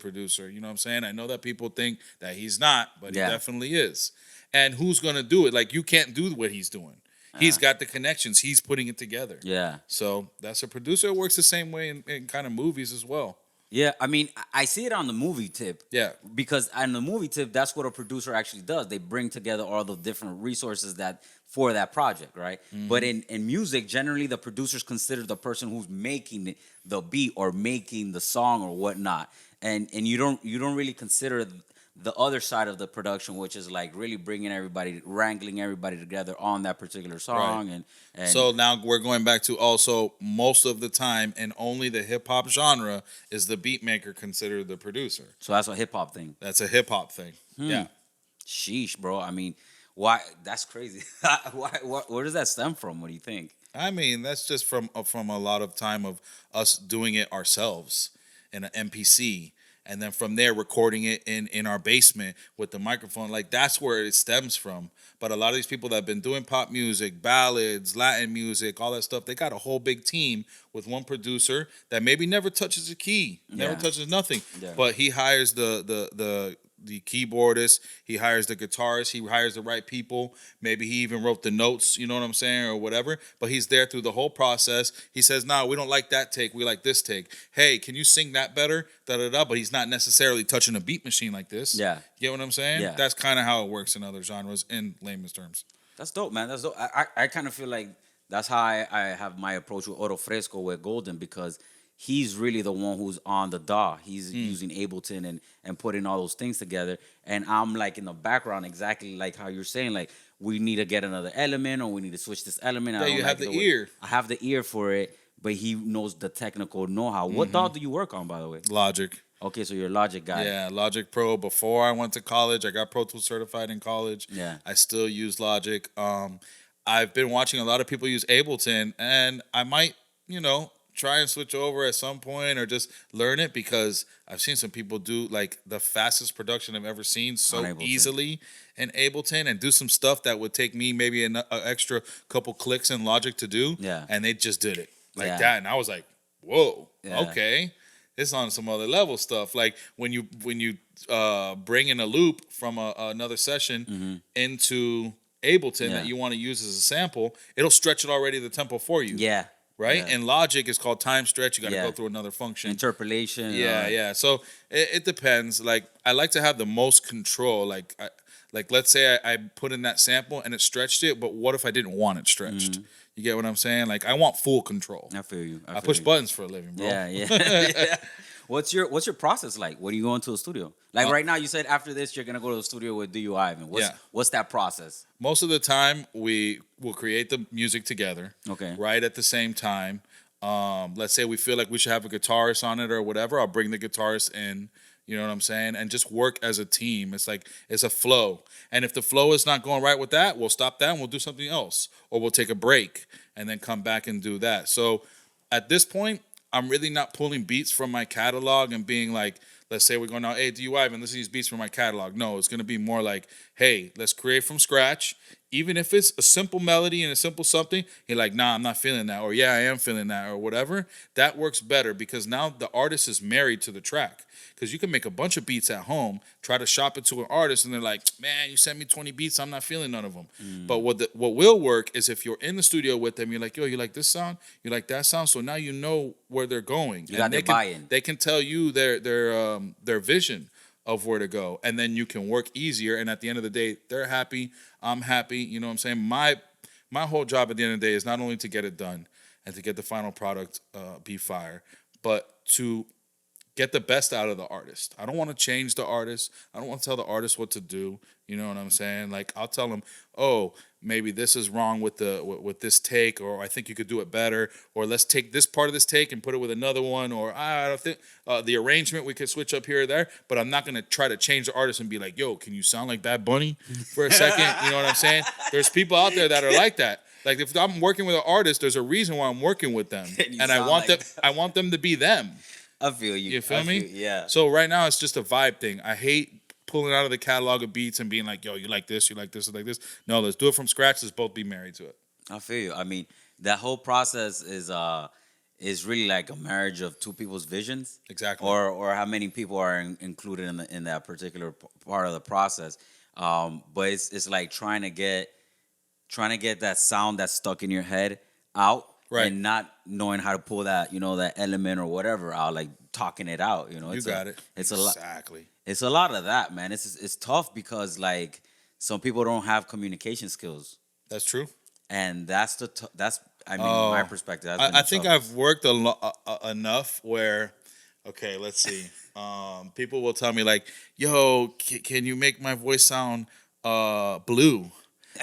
S1: you know what I'm saying? I know that people think that he's not, but he definitely is. And who's going to do it? Like, you can't do what he's doing. He's got the connections. He's putting it together. Yeah. So that's a producer. It works the same way in kind of movies as well.
S2: Yeah, I mean, I see it on the movie tip.
S1: Yeah.
S2: Because on the movie tip, that's what a producer actually does. They bring together all the different resources that for that project, right? But in music, generally the producers consider the person who's making the beat or making the song or whatnot. And you don't really consider the other side of the production, which is like really bringing everybody, wrangling everybody together on that particular song.
S1: Right.
S2: And
S1: So now we're going back to also most of the time, and only the hip hop genre is the beat maker considered the producer.
S2: so that's a hip hop thing.
S1: That's a hip hop thing. Yeah.
S2: Sheesh, bro. I mean, why? That's crazy. Where does that stem from? What do you think?
S1: I mean, that's just from a lot of time of us doing it ourselves in an MPC, and then from there recording it in our basement with the microphone. Like, that's where it stems from. But a lot of these people that have been doing pop music, ballads, Latin music, all that stuff, they got a whole big team with one producer that maybe never touches a key, never touches nothing.
S2: Yeah.
S1: But he hires the keyboardist, he hires the guitarist, he hires the right people. Maybe he even wrote the notes, you know what I'm saying, or whatever. But he's there through the whole process. He says, "No, we don't like that take. We like this take. Hey, can you sing that better?" Da da da. But he's not necessarily touching a beat machine like this.
S2: Yeah.
S1: You get what I'm saying?
S2: Yeah.
S1: That's kind of how it works in other genres, in layman's terms.
S2: That's dope, man. That's dope. I kind of feel like that's how I have my approach with Oro Fresco with Golden, because he's really the one who's on the DAW. He's using Ableton and putting all those things together. And I'm like in the background, exactly like how you're saying, like, we need to get another element or we need to switch this element.
S1: Yeah, you have the ear.
S2: I have the ear for it, but he knows the technical know-how. What DAW do you work on, by the way?
S1: Logic.
S2: Okay, so you're a Logic guy.
S1: Yeah, Logic Pro. Before I went to college, I got Pro Tools certified in college.
S2: Yeah.
S1: I still use Logic. I've been watching a lot of people use Ableton, and I might, try and switch over at some point or just learn it, because I've seen some people do like the fastest production I've ever seen so easily in Ableton, and do some stuff that would take me maybe an extra couple clicks in Logic to do.
S2: Yeah.
S1: And they just did it like that. And I was like, whoa, okay. It's on some other level stuff. Like when you bring in a loop from another session into Ableton that you want to use as a sample, it'll stretch it already the tempo for you.
S2: Yeah.
S1: Right?
S2: Yeah.
S1: And Logic is called time stretch. You got to go through another function.
S2: Interpolation.
S1: Yeah. So it depends. Like, I like to have the most control. Like let's say I put in that sample and it stretched it, but what if I didn't want it stretched? You get what I'm saying? Like, I want full control.
S2: I feel you.
S1: I push buttons for a living, bro.
S2: Yeah. Yeah. What's your process like? When you go into a studio? Like right now, you said after this you're gonna go to the studio with Do Ivan. What's that process?
S1: Most of the time, we will create the music together. Okay. Right at the same time. Let's say we feel like we should have a guitarist on it or whatever. I'll bring the guitarist in. You know what I'm saying? And just work as a team. It's like, it's a flow. And if the flow is not going right with that, we'll stop that and we'll do something else. Or we'll take a break and then come back and do that. So at this point, I'm really not pulling beats from my catalog and being like, let's say we're going out, hey, DUI, and listen to these beats from my catalog. No, it's going to be more like, hey, let's create from scratch. Even if it's a simple melody and a simple something, you're like, nah, I'm not feeling that. Or yeah, I am feeling that, or whatever. That works better because now the artist is married to the track. Because you can make a bunch of beats at home, try to shop it to an artist, and they're like, man, you sent me 20 beats, I'm not feeling none of them. But what will work is if you're in the studio with them, you're like, yo, you like this sound? You like that sound? So now you know where they're going.
S2: You got their buy-in.
S1: They can tell you their vision of where to go, and then you can work easier. And at the end of the day, they're happy, I'm happy. You know what I'm saying? My whole job at the end of the day is not only to get it done and to get the final product be fire, but to get the best out of the artist. I don't want to change the artist. I don't want to tell the artist what to do. You know what I'm saying? Like, I'll tell them, oh, maybe this is wrong with this take, or I think you could do it better, or let's take this part of this take and put it with another one, or I don't think the arrangement we could switch up here or there, but I'm not going to try to change the artist and be like, yo, can you sound like Bad Bunny for a second? You know what I'm saying? There's people out there that are like that. Like, if I'm working with an artist, there's a reason why I'm working with them, and I want them to be them.
S2: I feel you.
S1: You feel me?
S2: Yeah.
S1: So right now it's just a vibe thing. I hate pulling out of the catalog of beats and being like, yo, you like this, you like this, you like this. No, let's do it from scratch. Let's both be married to it.
S2: I feel you. I mean, that whole process is really like a marriage of two people's visions.
S1: Exactly.
S2: Or how many people are included in that particular part of the process. But it's like trying to get that sound that's stuck in your head out. Right. And not knowing how to pull that, that element or whatever out, like talking it out.
S1: You got it.
S2: It's
S1: exactly.
S2: It's a lot of that, man. It's tough because like some people don't have communication skills.
S1: That's true.
S2: And that's my perspective.
S1: I think I've worked enough where, okay, let's see. People will tell me like, "Yo, can you make my voice sound blue?"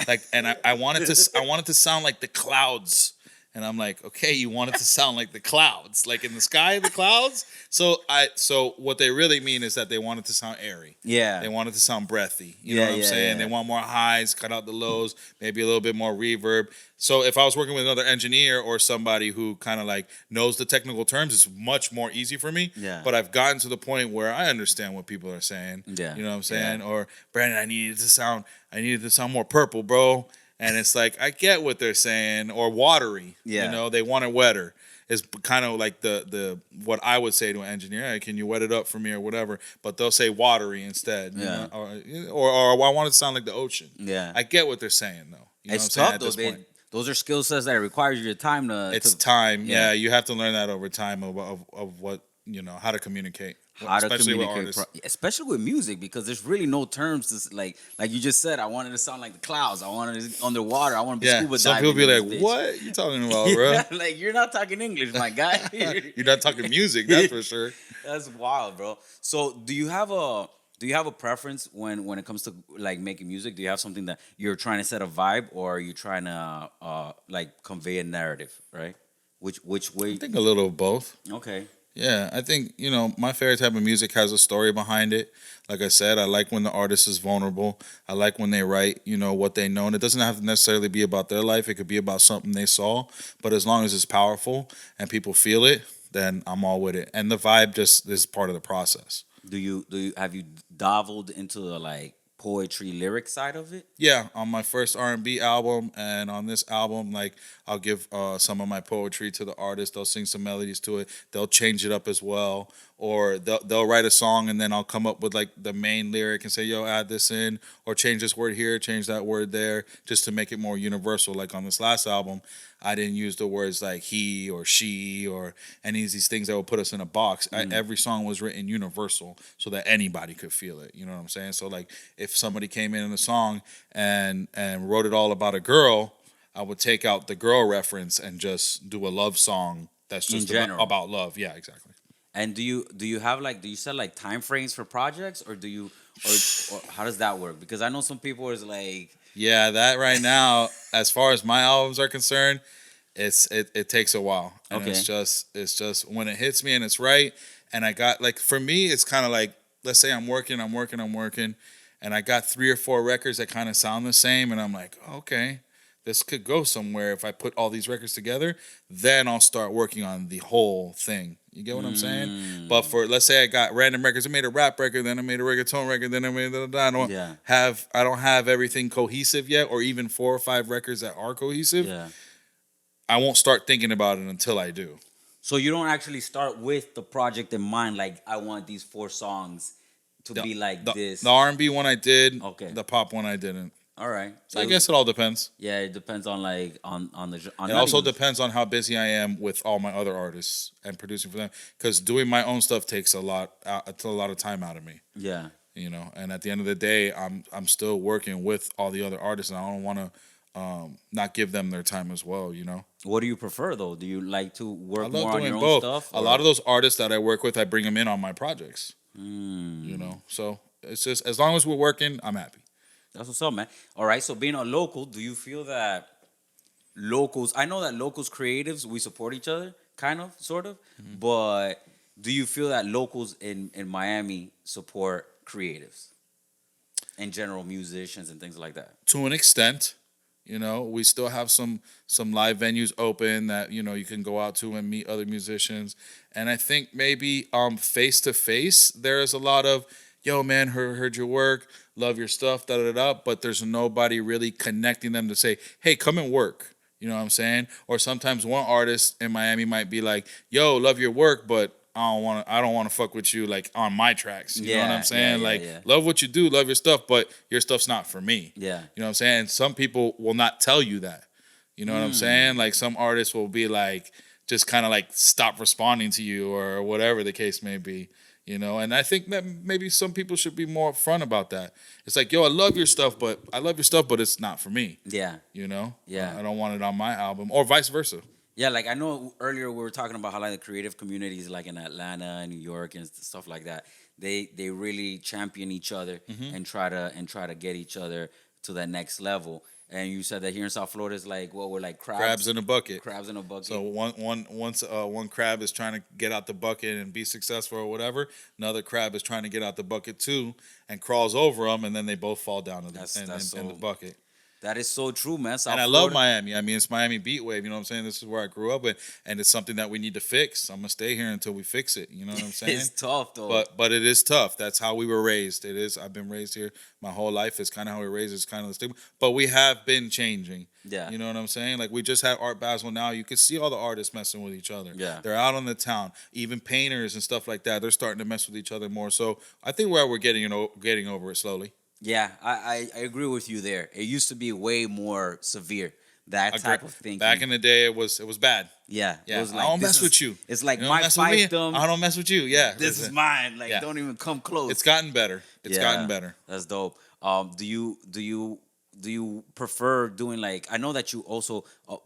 S1: Like, and I wanted to sound like the clouds. And I'm like, okay, you want it to sound like the clouds, like in the sky, the clouds. So what they really mean is that they want it to sound airy.
S2: Yeah.
S1: They want it to sound breathy. You know what I'm saying?
S2: Yeah.
S1: They want more highs, cut out the lows, maybe a little bit more reverb. So if I was working with another engineer or somebody who kind of like knows the technical terms, it's much more easy for me.
S2: Yeah.
S1: But I've gotten to the point where I understand what people are saying.
S2: Yeah.
S1: You know what I'm saying? Or Brandon, I needed to sound more purple, bro. And it's like, I get what they're saying, or watery.
S2: Yeah.
S1: You know, they want it wetter. It's kind of like the what I would say to an engineer, hey, can you wet it up for me or whatever? But they'll say watery instead.
S2: Yeah.
S1: You know? Or I want it to sound like the ocean.
S2: Yeah.
S1: I get what they're saying, though. You know
S2: it's
S1: what I'm
S2: tough,
S1: saying,
S2: though. Those are skill sets that requires your time to...
S1: It's time. Yeah, you have to learn that over time of what, you know, how to communicate.
S2: Especially with music, because there's really no terms to like you just said. I wanted to sound like the clouds. I wanted it underwater. I want to be scuba diving.
S1: Some people be like, "What you talking about, bro?"
S2: Like, you're not talking English, my guy.
S1: You're not talking music, that's for sure.
S2: That's wild, bro. So, do you have a preference when it comes to like making music? Do you have something that you're trying to set a vibe, or are you trying to like convey a narrative, right? Which way?
S1: I think a little of both.
S2: Okay.
S1: Yeah, I think, you know, my favorite type of music has a story behind it. Like I said, I like when the artist is vulnerable. I like when they write, you know, what they know. And it doesn't have to necessarily be about their life. It could be about something they saw. But as long as it's powerful and people feel it, then I'm all with it. And the vibe just is part of the process.
S2: Have you dabbled into the like poetry lyric side of it?
S1: Yeah, on my first R&B album and on this album, like I'll give some of my poetry to the artist. They'll sing some melodies to it. They'll change it up as well, or they'll write a song and then I'll come up with like the main lyric and say, "Yo, add this in," or change this word here, change that word there, just to make it more universal. Like on this last album, I didn't use the words like he or she or any of these things that would put us in a box. Every song was written universal so that anybody could feel it. You know what I'm saying? So like if somebody came in a song and wrote it all about a girl, I would take out the girl reference and just do a love song that's just about love. Yeah, exactly.
S2: And do you have like, do you set like time frames for projects, or or how does that work? Because I know some people is like,
S1: yeah, that right now, as far as my albums are concerned, it takes a while. And
S2: okay.
S1: It's just when it hits me and it's right. And I got like, for me, it's kind of like, let's say I'm working, and I got 3 or 4 records that kind of sound the same, and I'm like, okay, this could go somewhere if I put all these records together. Then I'll start working on the whole thing. You get what I'm saying? But for, let's say I got random records, I made a rap record, then I made a reggaeton record, then I made I don't have everything cohesive yet, or even 4 or 5 records that are cohesive.
S2: Yeah.
S1: I won't start thinking about it until I do.
S2: So you don't actually start with the project in mind, like I want these 4 songs to be like this.
S1: The R&B one I did.
S2: Okay.
S1: The pop one I didn't.
S2: All right.
S1: So I guess it all depends.
S2: Yeah, it depends on like on the.
S1: It also depends on how busy I am with all my other artists and producing for them. Because doing my own stuff takes a lot of time out of me.
S2: Yeah.
S1: You know, and at the end of the day, I'm still working with all the other artists, and I don't want to not give them their time as well. You know.
S2: What do you prefer though? Do you like to work more on your
S1: both.
S2: own stuff?
S1: A lot of those artists that I work with, I bring them in on my projects. You know, so it's just as long as we're working, I'm happy.
S2: That's what's up, man. All right, so being a local, do you feel that locals, I know that locals creatives, we support each other, kind of, sort of, but do you feel that locals in Miami support creatives? In general, musicians and things like that? To
S1: an extent. You know, we still have some live venues open that, you know, you can go out to and meet other musicians. And I think maybe face to face, there is a lot of, yo, man, heard your work, love your stuff, da-da-da-da, but there's nobody really connecting them to say, hey, come and work. You know what I'm saying? Or sometimes one artist in Miami might be like, yo, love your work, but I don't want to fuck with you like on my tracks. You know what I'm saying? Love what you do, love your stuff, but your stuff's not for me.
S2: Yeah.
S1: You know what I'm saying? Some people will not tell you that. You know what I'm saying? Like some artists will be like, just kind of like stop responding to you or whatever the case may be. And I think that maybe some people should be more upfront about that. It's like, yo, I love your stuff, but it's not for me.
S2: Yeah. Yeah.
S1: I don't want it on my album, or vice versa.
S2: Yeah, like I know earlier we were talking about how like the creative communities like in Atlanta and New York and stuff like that, they really champion each other and try to get each other to that next level. And you said that here in South Florida is like we're like crabs
S1: in a bucket.
S2: Crabs in a bucket.
S1: So one crab is trying to get out the bucket and be successful or whatever. Another crab is trying to get out the bucket too and crawls over them, and then they both fall down in the bucket.
S2: That is so true, man.
S1: I love Miami. I mean, it's Miami beat wave. You know what I'm saying? This is where I grew up, and it's something that we need to fix. I'm gonna stay here until we fix it. You know what I'm saying?
S2: It's tough though.
S1: But it is tough. That's how we were raised. It is. I've been raised here my whole life. It's kind of how we were raised. It's kind of the stigma. But we have been changing.
S2: Yeah.
S1: You know what I'm saying? Like we just had Art Basel. Now you can see all the artists messing with each other.
S2: Yeah.
S1: They're out on the town. Even painters and stuff like that. They're starting to mess with each other more. So I think we're getting over it slowly.
S2: Yeah, I agree with you there. It used to be way more severe, that type of thinking.
S1: Back in the day, it was bad.
S2: Yeah.
S1: Yeah.
S2: It was like,
S1: I don't mess with you.
S2: It's like
S1: my
S2: fiefdom.
S1: I don't mess with you. Yeah.
S2: This is mine. Like, don't even come close.
S1: It's gotten better. It's gotten better.
S2: That's dope. Do you prefer doing like, I know that you also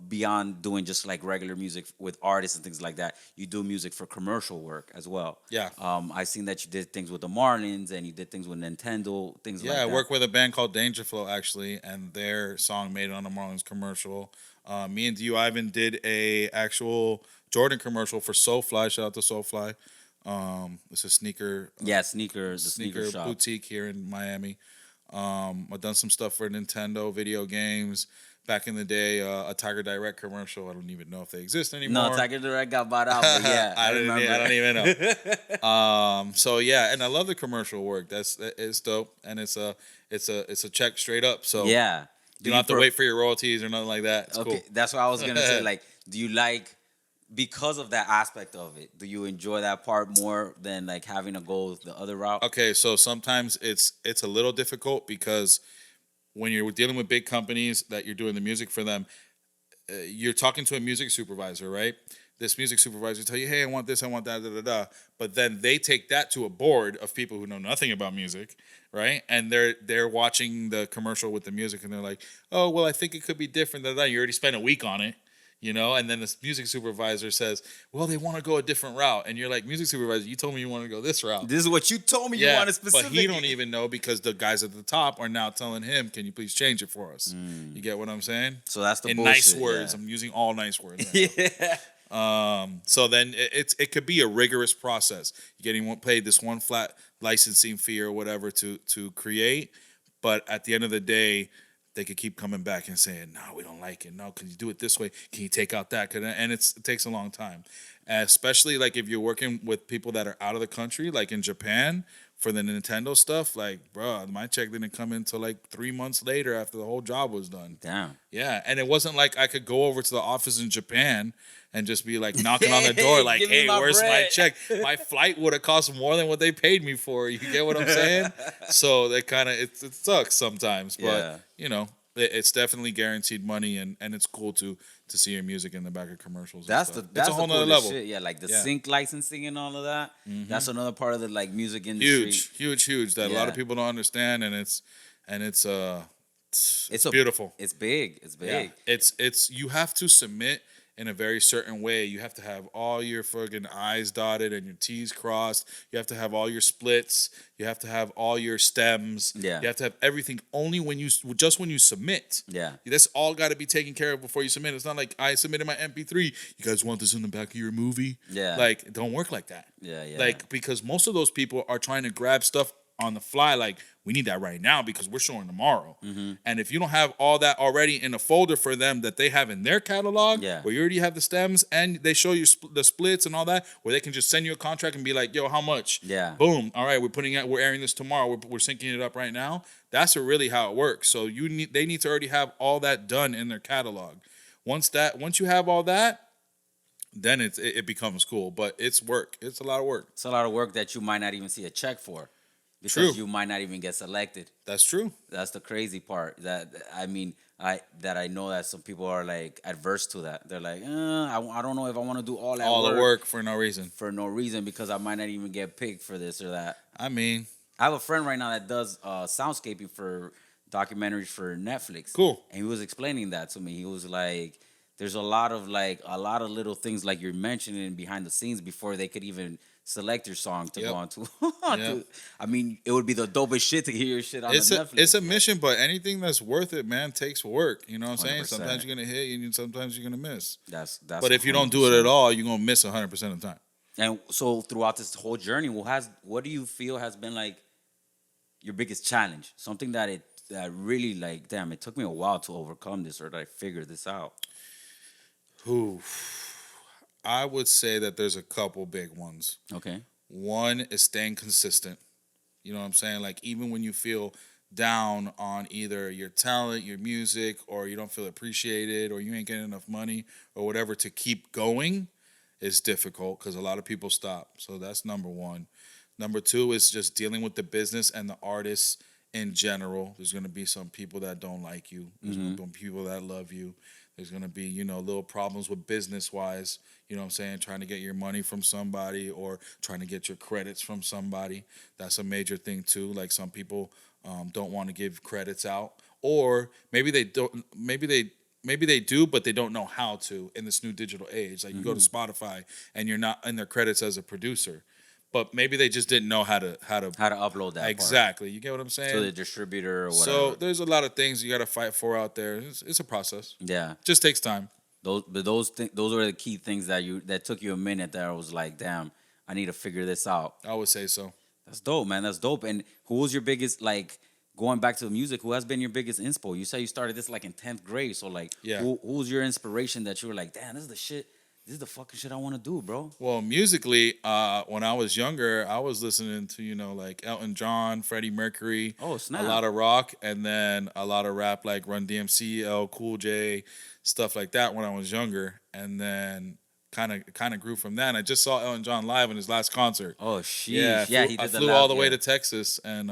S2: beyond doing just like regular music with artists and things like that, you do music for commercial work as well.
S1: Yeah.
S2: I seen that you did things with the Marlins and you did things with Nintendo, things like that.
S1: Yeah, I work with a band called Danger Flow actually, and their song made it on the Marlins commercial. Me and D.U. Ivan did a actual Jordan commercial for Soulfly. Shout out to Soulfly. It's a sneaker.
S2: The sneaker shop.
S1: Boutique here in Miami. I've done some stuff for Nintendo video games. Back in the day, a Tiger Direct commercial. I don't even know if they exist anymore.
S2: No, Tiger Direct got bought out, but yeah, I remember.
S1: I don't even know. So yeah, and I love the commercial work. It's dope, and it's a check straight up. So
S2: yeah,
S1: you don't have to wait for your royalties or nothing like that. It's cool.
S2: That's what I was gonna say. Like, do you like? Because of that aspect of it, do you enjoy that part more than like having to go the other route?
S1: Okay, so sometimes it's a little difficult because when you're dealing with big companies that you're doing the music for them, you're talking to a music supervisor, right? This music supervisor tell you, hey, I want this, I want that, da da da. But then they take that to a board of people who know nothing about music, right? And they're watching the commercial with the music, and they're like, oh, well, I think it could be different. Da da da. You already spent a week on it. And then this music supervisor says, well, they want to go a different route. And you're like, music supervisor, you told me you want to go this route.
S2: This is what you told me you wanted specifically.
S1: But he don't even know because the guys at the top are now telling him, can you please change it for us? You get what I'm saying?
S2: So that's the
S1: in
S2: bullshit.
S1: Nice words. Yeah. I'm using all nice words.
S2: Yeah.
S1: So then it could be a rigorous process. You're getting paid this one flat licensing fee or whatever to create. But at the end of the day, they could keep coming back and saying, no, we don't like it. No, can you do it this way? Can you take out that? And it takes a long time. Especially like if you're working with people that are out of the country, like in Japan for the Nintendo stuff, like, bro, my check didn't come in until like 3 months later after the whole job was done.
S2: Damn.
S1: Yeah, and it wasn't like I could go over to the office in Japan and just be like knocking on the door like, hey, where's my check? My flight would have cost more than what they paid me for. You get what I'm saying? So they kind of, it sucks sometimes. But, it's definitely guaranteed money, and it's cool to see your music in the back of commercials.
S2: That's
S1: a whole nother level.
S2: Shit. Yeah, like the sync licensing and all of that. Mm-hmm. That's another part of the like music industry.
S1: Huge that a lot of people don't understand, and it's beautiful.
S2: It's big.
S1: Yeah. It's you have to submit in a very certain way. You have to have all your fucking I's dotted and your T's crossed. You have to have all your splits. You have to have all your stems.
S2: Yeah.
S1: You have to have everything only when you submit.
S2: Yeah.
S1: That's all got to be taken care of before you submit. It's not like I submitted my MP3. You guys want this in the back of your movie?
S2: Yeah.
S1: Like, it don't work like that.
S2: Yeah.
S1: Like, because most of those people are trying to grab stuff on the fly, like, we need that right now because we're showing tomorrow. Mm-hmm. And if you don't have all that already in a folder for them that they have in their catalog, where you already have the stems and they show you the splits and all that, where they can just send you a contract and be like, yo, how much?
S2: Yeah.
S1: Boom. All right, we're airing this tomorrow. We're syncing it up right now. That's really how it works. So they need to already have all that done in their catalog. Once you have all that, then it becomes cool. But it's work. It's a lot of work.
S2: It's a lot of work that you might not even see a check for. because you might not even get selected.
S1: That's true.
S2: That's the crazy part. I know that some people are like adverse to that. They're like, I don't know if I want to do all
S1: the work for no reason.
S2: For no reason, because I might not even get picked for this or that.
S1: I mean,
S2: I have a friend right now that does soundscaping for documentaries for Netflix.
S1: Cool.
S2: And he was explaining that to me. He was like, there's a lot of little things like you're mentioning behind the scenes before they could even select your song to go on to. I mean, it would be the dopest shit to hear your shit on Netflix.
S1: It's a mission, but anything that's worth it, man, takes work. You know what I'm saying?
S2: 100%.
S1: Sometimes you're gonna hit and sometimes you're gonna miss.
S2: That's.
S1: But if you don't do it at all, you're gonna miss 100% of the time.
S2: And so throughout this whole journey, what do you feel has been like your biggest challenge? Something that really like, damn, it took me a while to overcome this or that I figured this out.
S1: I would say that there's a couple big ones.
S2: Okay.
S1: One is staying consistent. You know what I'm saying? Like, even when you feel down on either your talent, your music, or you don't feel appreciated, or you ain't getting enough money, or whatever, to keep going is difficult because a lot of people stop. So that's number one. Number two is just dealing with the business and the artists in general. There's going to be some people that don't like you. There's going to be people that love you. There's going to be, little problems with business-wise, you know what I'm saying, trying to get your money from somebody or trying to get your credits from somebody. That's a major thing, too. Like, some people don't want to give credits out. Or maybe they don't, maybe they do, but they don't know how to in this new digital age. Like, you go to Spotify and you're not in their credits as a producer. But maybe they just didn't know how to
S2: upload that.
S1: Exactly. You get what I'm saying?
S2: To the distributor or whatever.
S1: So there's a lot of things you got to fight for out there. It's a process.
S2: Yeah.
S1: Just takes time.
S2: Those were the key things that took you a minute that I was like, damn, I need to figure this out.
S1: I would say so.
S2: That's dope, man. That's dope. And who was your biggest, like, going back to the music, who has been your biggest inspo? You said you started this like in 10th grade. So like, who was your inspiration that you were like, damn, this is the shit. This is the fucking shit I want to do, bro.
S1: Well, musically, when I was younger, I was listening to, like Elton John, Freddie Mercury.
S2: Oh, snap.
S1: A lot of rock, and then a lot of rap like Run DMC, L Cool J, stuff like that when I was younger. And then kind of grew from that. And I just saw Elton John live in his last concert.
S2: Oh, shit.
S1: Yeah, I flew all the way to Texas and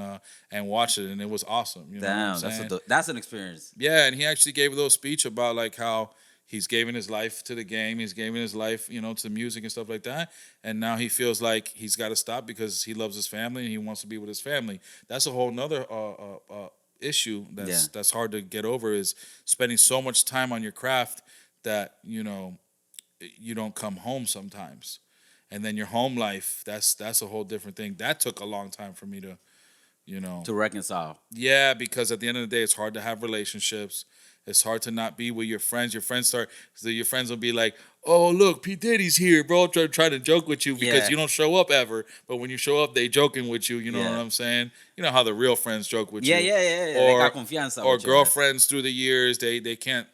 S1: watched it, and it was awesome. You know
S2: damn,
S1: what I'm saying?
S2: That's an experience.
S1: Yeah, and he actually gave a little speech about like how he's given his life to the game. He's given his life, to music and stuff like that. And now he feels like he's got to stop because he loves his family and he wants to be with his family. That's a whole nother issue that's hard to get over, is spending so much time on your craft that, you don't come home sometimes. And then your home life, that's a whole different thing. That took a long time for me to,
S2: to reconcile.
S1: Yeah, because at the end of the day, it's hard to have relationships. It's hard to not be with your friends. Your friends will be like, oh, look, P. Diddy's here, bro. Trying to joke with you because you don't show up ever. But when you show up, they joking with you. You know what I'm saying? You know how the real friends joke with you.
S2: Yeah. They got confianza.
S1: Or girlfriends through the years, they can't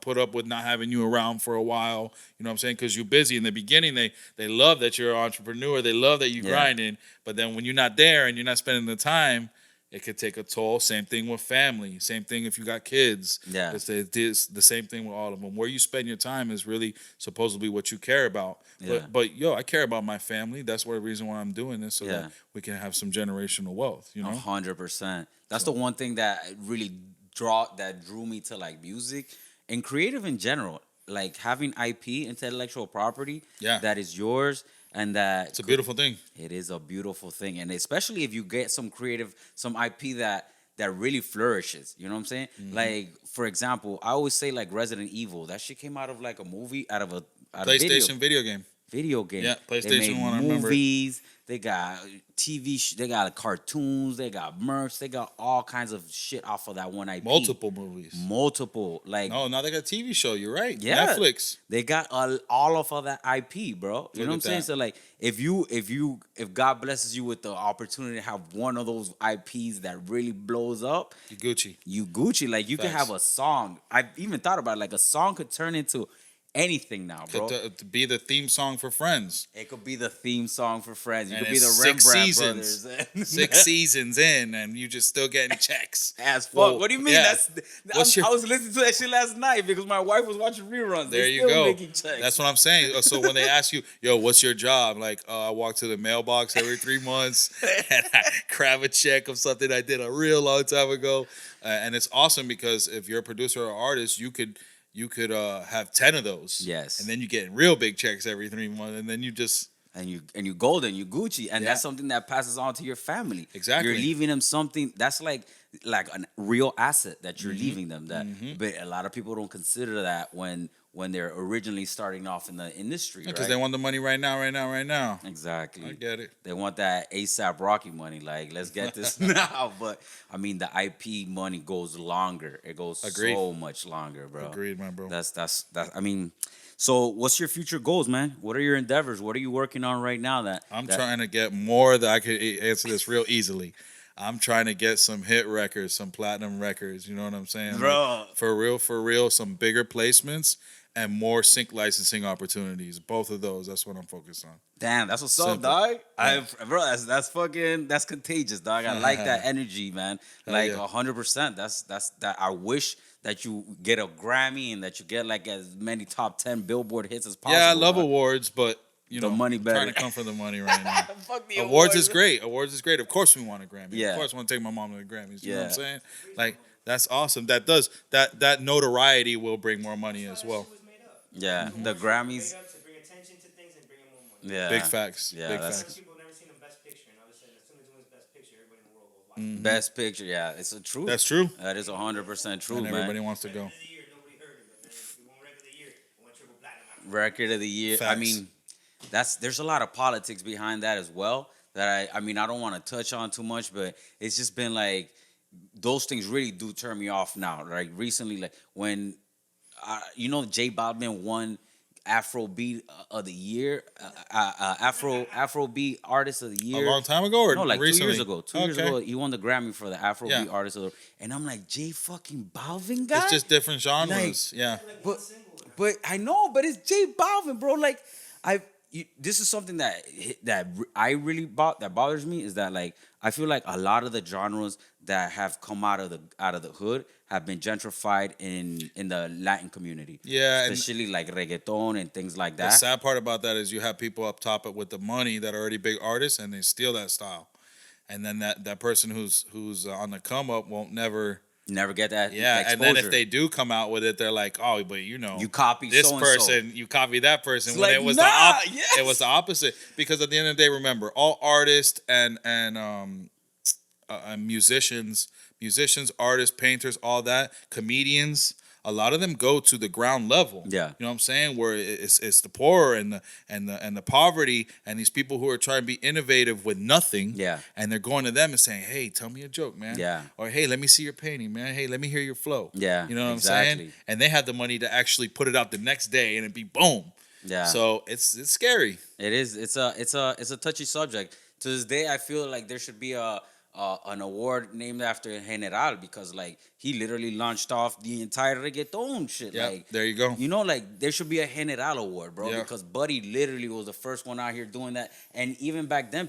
S1: put up with not having you around for a while. You know what I'm saying? Because you're busy. In the beginning, they love that you're an entrepreneur. They love that you're grinding. But then when you're not there and you're not spending the time, it could take a toll. Same thing with family. Same thing if you got kids.
S2: Yeah.
S1: It's the same thing with all of them. Where you spend your time is really supposed to be what you care about.
S2: Yeah.
S1: But I care about my family. That's the reason why I'm doing this, so that we can have some generational wealth,
S2: 100%. That's the one thing that really drew me to like music and creative in general. Like having IP, intellectual property, that is yours. And that
S1: it's a beautiful thing.
S2: It is a beautiful thing. And especially if you get some IP that really flourishes. You know what I'm saying? Mm-hmm. Like, for example, I always say like Resident Evil. That shit came out of like a movie, out of
S1: PlayStation video game.
S2: Yeah,
S1: PlayStation 1, I remember.
S2: Movies, they got TV, they got cartoons, they got merch, they got all kinds of shit off of that one IP.
S1: Multiple movies.
S2: Like,
S1: no, now they got a TV show. You're right.
S2: Yeah,
S1: Netflix.
S2: They got all of that IP, bro. You know what I'm saying? So like, if God blesses you with the opportunity to have one of those IPs that really blows up,
S1: You Gucci.
S2: Like you could have a song. I've even thought about it, like a song could turn into anything now, bro.
S1: To be the theme song for Friends.
S2: It could be the theme song for Friends. You
S1: And
S2: could be the
S1: it's
S2: Rembrandt
S1: 6 seasons.
S2: brothers.
S1: 6 seasons in, and you just still getting checks.
S2: As fuck.
S1: Well,
S2: What do you mean?
S1: yeah.
S2: I was listening to that shit last night because my wife was watching reruns.
S1: There
S2: They
S1: you
S2: still
S1: go.
S2: making checks.
S1: That's what I'm saying. So when they ask you, yo, what's your job? Like, I walk to the mailbox every 3 months and I grab a check of something I did a real long time ago. And it's awesome because if you're a producer or artist, you could have 10 of those.
S2: Yes.
S1: And then you get real big checks every 3 months, and then you just
S2: and you golden, you Gucci, and
S1: Yeah.
S2: that's something that passes on to your family.
S1: Exactly.
S2: You're leaving them something that's like a real asset that
S1: Mm-hmm.
S2: you're leaving them. But a lot of people don't consider that when they're originally starting off in the industry,
S1: because
S2: right?
S1: they want the money right now.
S2: Exactly.
S1: I get it.
S2: They want that ASAP Rocky money. Like, let's get this now. But I mean, the IP money goes longer. It goes
S1: Agreed.
S2: so much longer, bro.
S1: Agreed, my bro.
S2: That's. I mean, so what's your future goals, man? What are your endeavors? What are you working on right now?
S1: I'm trying to get more that I could answer this real easily. I'm trying to get some hit records, some platinum records. You know what I'm saying?
S2: Bro.
S1: Like, for real, some bigger placements and more sync licensing opportunities. Both of those. That's what I'm focused on.
S2: Damn, that's what's up,
S1: Simple.
S2: dog.
S1: Yeah.
S2: Bro, that's contagious, dog. I like that energy, man. Like
S1: yeah.
S2: 100%. That's that. I wish that you get a Grammy and that you get like as many top 10 Billboard hits as possible.
S1: Yeah, I love
S2: dog.
S1: awards, but you
S2: The
S1: know,
S2: money
S1: I'm
S2: better.
S1: trying to come for the money right now.
S2: Fuck the
S1: Awards is great. Awards is great. Of course we want a Grammy.
S2: Yeah.
S1: Of course I want to take my mom to the Grammys. You know what I'm
S2: Yeah.
S1: saying? Like, that's awesome. That notoriety will bring more money as well.
S2: Yeah,
S1: Mm-hmm.
S2: the Grammys.
S5: To bring attention to things and bring in more money.
S2: Yeah,
S1: Big facts.
S2: Yeah,
S1: Big
S2: that's-
S1: facts.
S5: People have never seen him best picture, and all of a sudden, as soon as he wins best picture, everybody in the world goes like,
S2: Best picture. Yeah, it's a truth.
S1: That's true.
S2: That is 100% true,
S1: And everybody
S2: man.
S1: wants to go.
S5: Record of the year, nobody heard it, but then if you won record of the year, it went triple platinum. After.
S2: Record of the year. I
S1: Facts.
S2: mean, there's a lot of politics behind that as well. That I mean, I don't want to touch on too much, but it's just been like those things really do turn me off now. Like recently, like when J Balvin won Afrobeat of the year, Afrobeat Artist of the
S1: A
S2: Year.
S1: long time ago or
S2: No, like
S1: recently?
S2: 2 years ago. 2 years
S1: Okay.
S2: ago, he won the Grammy for the Afrobeat
S1: Yeah.
S2: Artist of the And I'm like, J fucking Balvin guy?
S1: It's just different genres. Yeah.
S2: But I know, but it's J Balvin, bro. Like this is something that I really that bothers me is that like I feel like a lot of the genres that have come out of the hood have been gentrified in the Latin community.
S1: Yeah, and
S2: especially like reggaeton and things like
S1: the
S2: that.
S1: sad part about that is you have people up top with the money that are already big artists and they steal that style. And then that person who's on the come up won't never
S2: Never get that.
S1: Yeah,
S2: exposure.
S1: and then if they do come out with it, they're like, "Oh, but you
S2: copy
S1: this
S2: so-and-so.
S1: person, you copy that person."
S2: It's
S1: when
S2: like,
S1: it was
S2: nah,
S1: the
S2: yes.
S1: it was the opposite. Because at the end of the day, remember, all artists and musicians, artists, painters, all that, comedians, a lot of them go to the ground level.
S2: Yeah.
S1: You know what I'm saying? Where it's the poor and the poverty and these people who are trying to be innovative with nothing.
S2: Yeah.
S1: And they're going to them and saying, "Hey, tell me a joke, man."
S2: Yeah.
S1: Or, "Hey, let me see your painting, man. Hey, let me hear your flow."
S2: Yeah,
S1: You know what I'm
S2: exactly.
S1: saying? And they have the money to actually put it out the next day and it'd be boom.
S2: Yeah.
S1: So it's scary.
S2: It is. It's a touchy subject. To this day, I feel like there should be an award named after General because like he literally launched off the entire reggaeton shit.
S1: Yeah,
S2: like
S1: there you go.
S2: Like there should be a General award, bro,
S1: Yeah.
S2: because Buddy literally was the first one out here doing that, and even back then,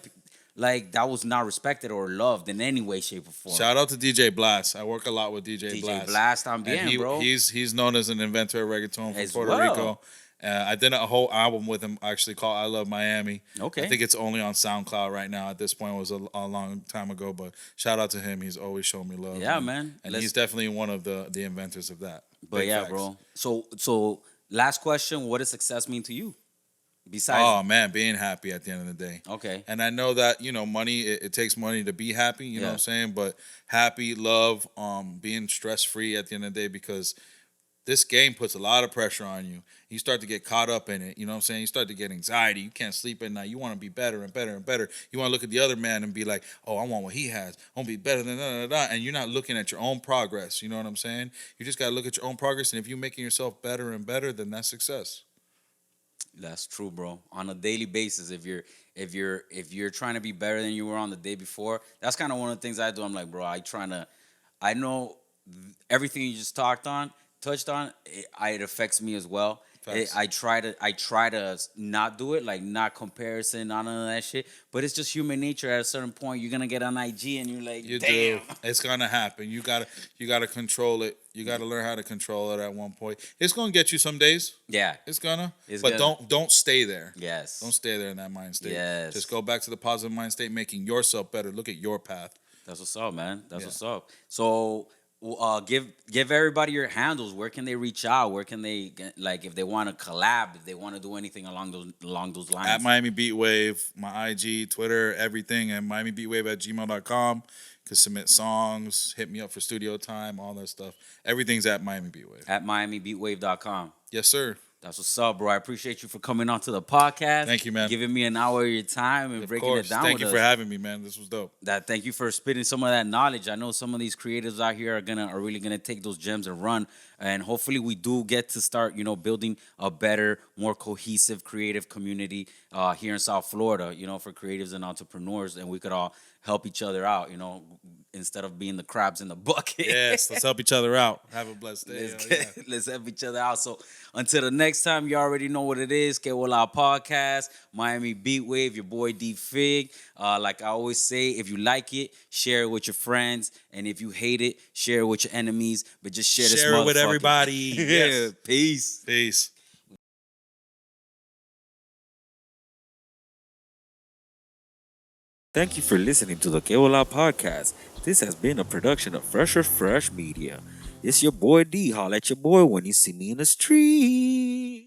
S2: like that was not respected or loved in any way, shape, or form.
S1: Shout out to DJ Blast. I work a lot with DJ Blast.
S2: Blast también, bro.
S1: He's known as an inventor of reggaeton from
S2: As
S1: Puerto
S2: well.
S1: Rico. I did a whole album with him actually called I Love Miami.
S2: Okay.
S1: I think it's only on SoundCloud right now. At this point, it was a long time ago, but shout out to him. He's always shown me love.
S2: Yeah, man.
S1: And
S2: Let's-
S1: he's definitely one of the inventors of that.
S2: But
S1: Big
S2: yeah,
S1: facts.
S2: bro. So last question: what does success mean to you? Besides,
S1: Oh man, being happy at the end of the day.
S2: okay,
S1: And I know that, money, it takes money to be happy, you know
S2: Yeah.
S1: what I'm saying? But happy, love, being stress-free at the end of the day, because this game puts a lot of pressure on you. You start to get caught up in it, you know what I'm saying? You start to get anxiety. You can't sleep at night. You want to be better and better and better. You want to look at the other man and be like, "Oh, I want what he has. I want to be better than da. And you're not looking at your own progress, you know what I'm saying? You just got to look at your own progress, and if you're making yourself better and better, then that's success.
S2: that's true, bro. On a daily basis, if you're trying to be better than you were on the day before, that's kind of one of the things I do. I'm like, bro, I know everything you just touched on, it affects me as well. I try to not do it, like not comparison, none of that shit. But it's just human nature. At a certain point, you're gonna get on IG and you're like,
S1: You
S2: damn.
S1: do. It's gonna happen. You gotta control it. You gotta learn how to control it at one point. It's gonna get you some days.
S2: Yeah.
S1: It's gonna.
S2: It's
S1: but
S2: gonna.
S1: don't stay there.
S2: Yes.
S1: Don't stay there in that mind state.
S2: Yes.
S1: Just go back to the positive mind state, making yourself better. Look at your path.
S2: That's what's up, man. That's what's up. So, give everybody your handles. Where can they reach out? Where can they like if they want to collab? If they want to do anything along those lines?
S1: At Miami Beat Wave, my IG, Twitter, everything, and MiamiBeatWave@gmail.com. Could submit songs, hit me up for studio time, all that stuff. Everything's at Miami Beat Wave.
S2: At MiamiBeatWave.com.
S1: Yes, sir.
S2: That's what's up, bro. I appreciate you for coming on to the podcast.
S1: Thank you, man.
S2: Giving me an hour of your time and breaking it down
S1: Thank
S2: with
S1: you
S2: us.
S1: for having me, man. This was dope.
S2: Thank you for spitting some of that knowledge. I know some of these creatives out here are really gonna take those gems and run. And hopefully we do get to start, building a better, more cohesive, creative community here in South Florida, for creatives and entrepreneurs, and we could all help each other out, instead of being the crabs in the bucket.
S1: Yes, let's help each other out. Have a blessed day.
S2: Let's help each other out. So until the next time, you already know what it is. Que Vola Podcast, Miami Beat Wave, your boy D Fig. Like I always say, if you like it, share it with your friends. And if you hate it, share it with your enemies. But just share this
S1: Share it with
S2: motherfucker.
S1: everybody. Yes.
S2: Peace.
S1: Peace.
S6: Thank you for listening to the Que Vola Podcast. This has been a production of Fresh Media. It's your boy D. Holla at your boy when you see me in the street.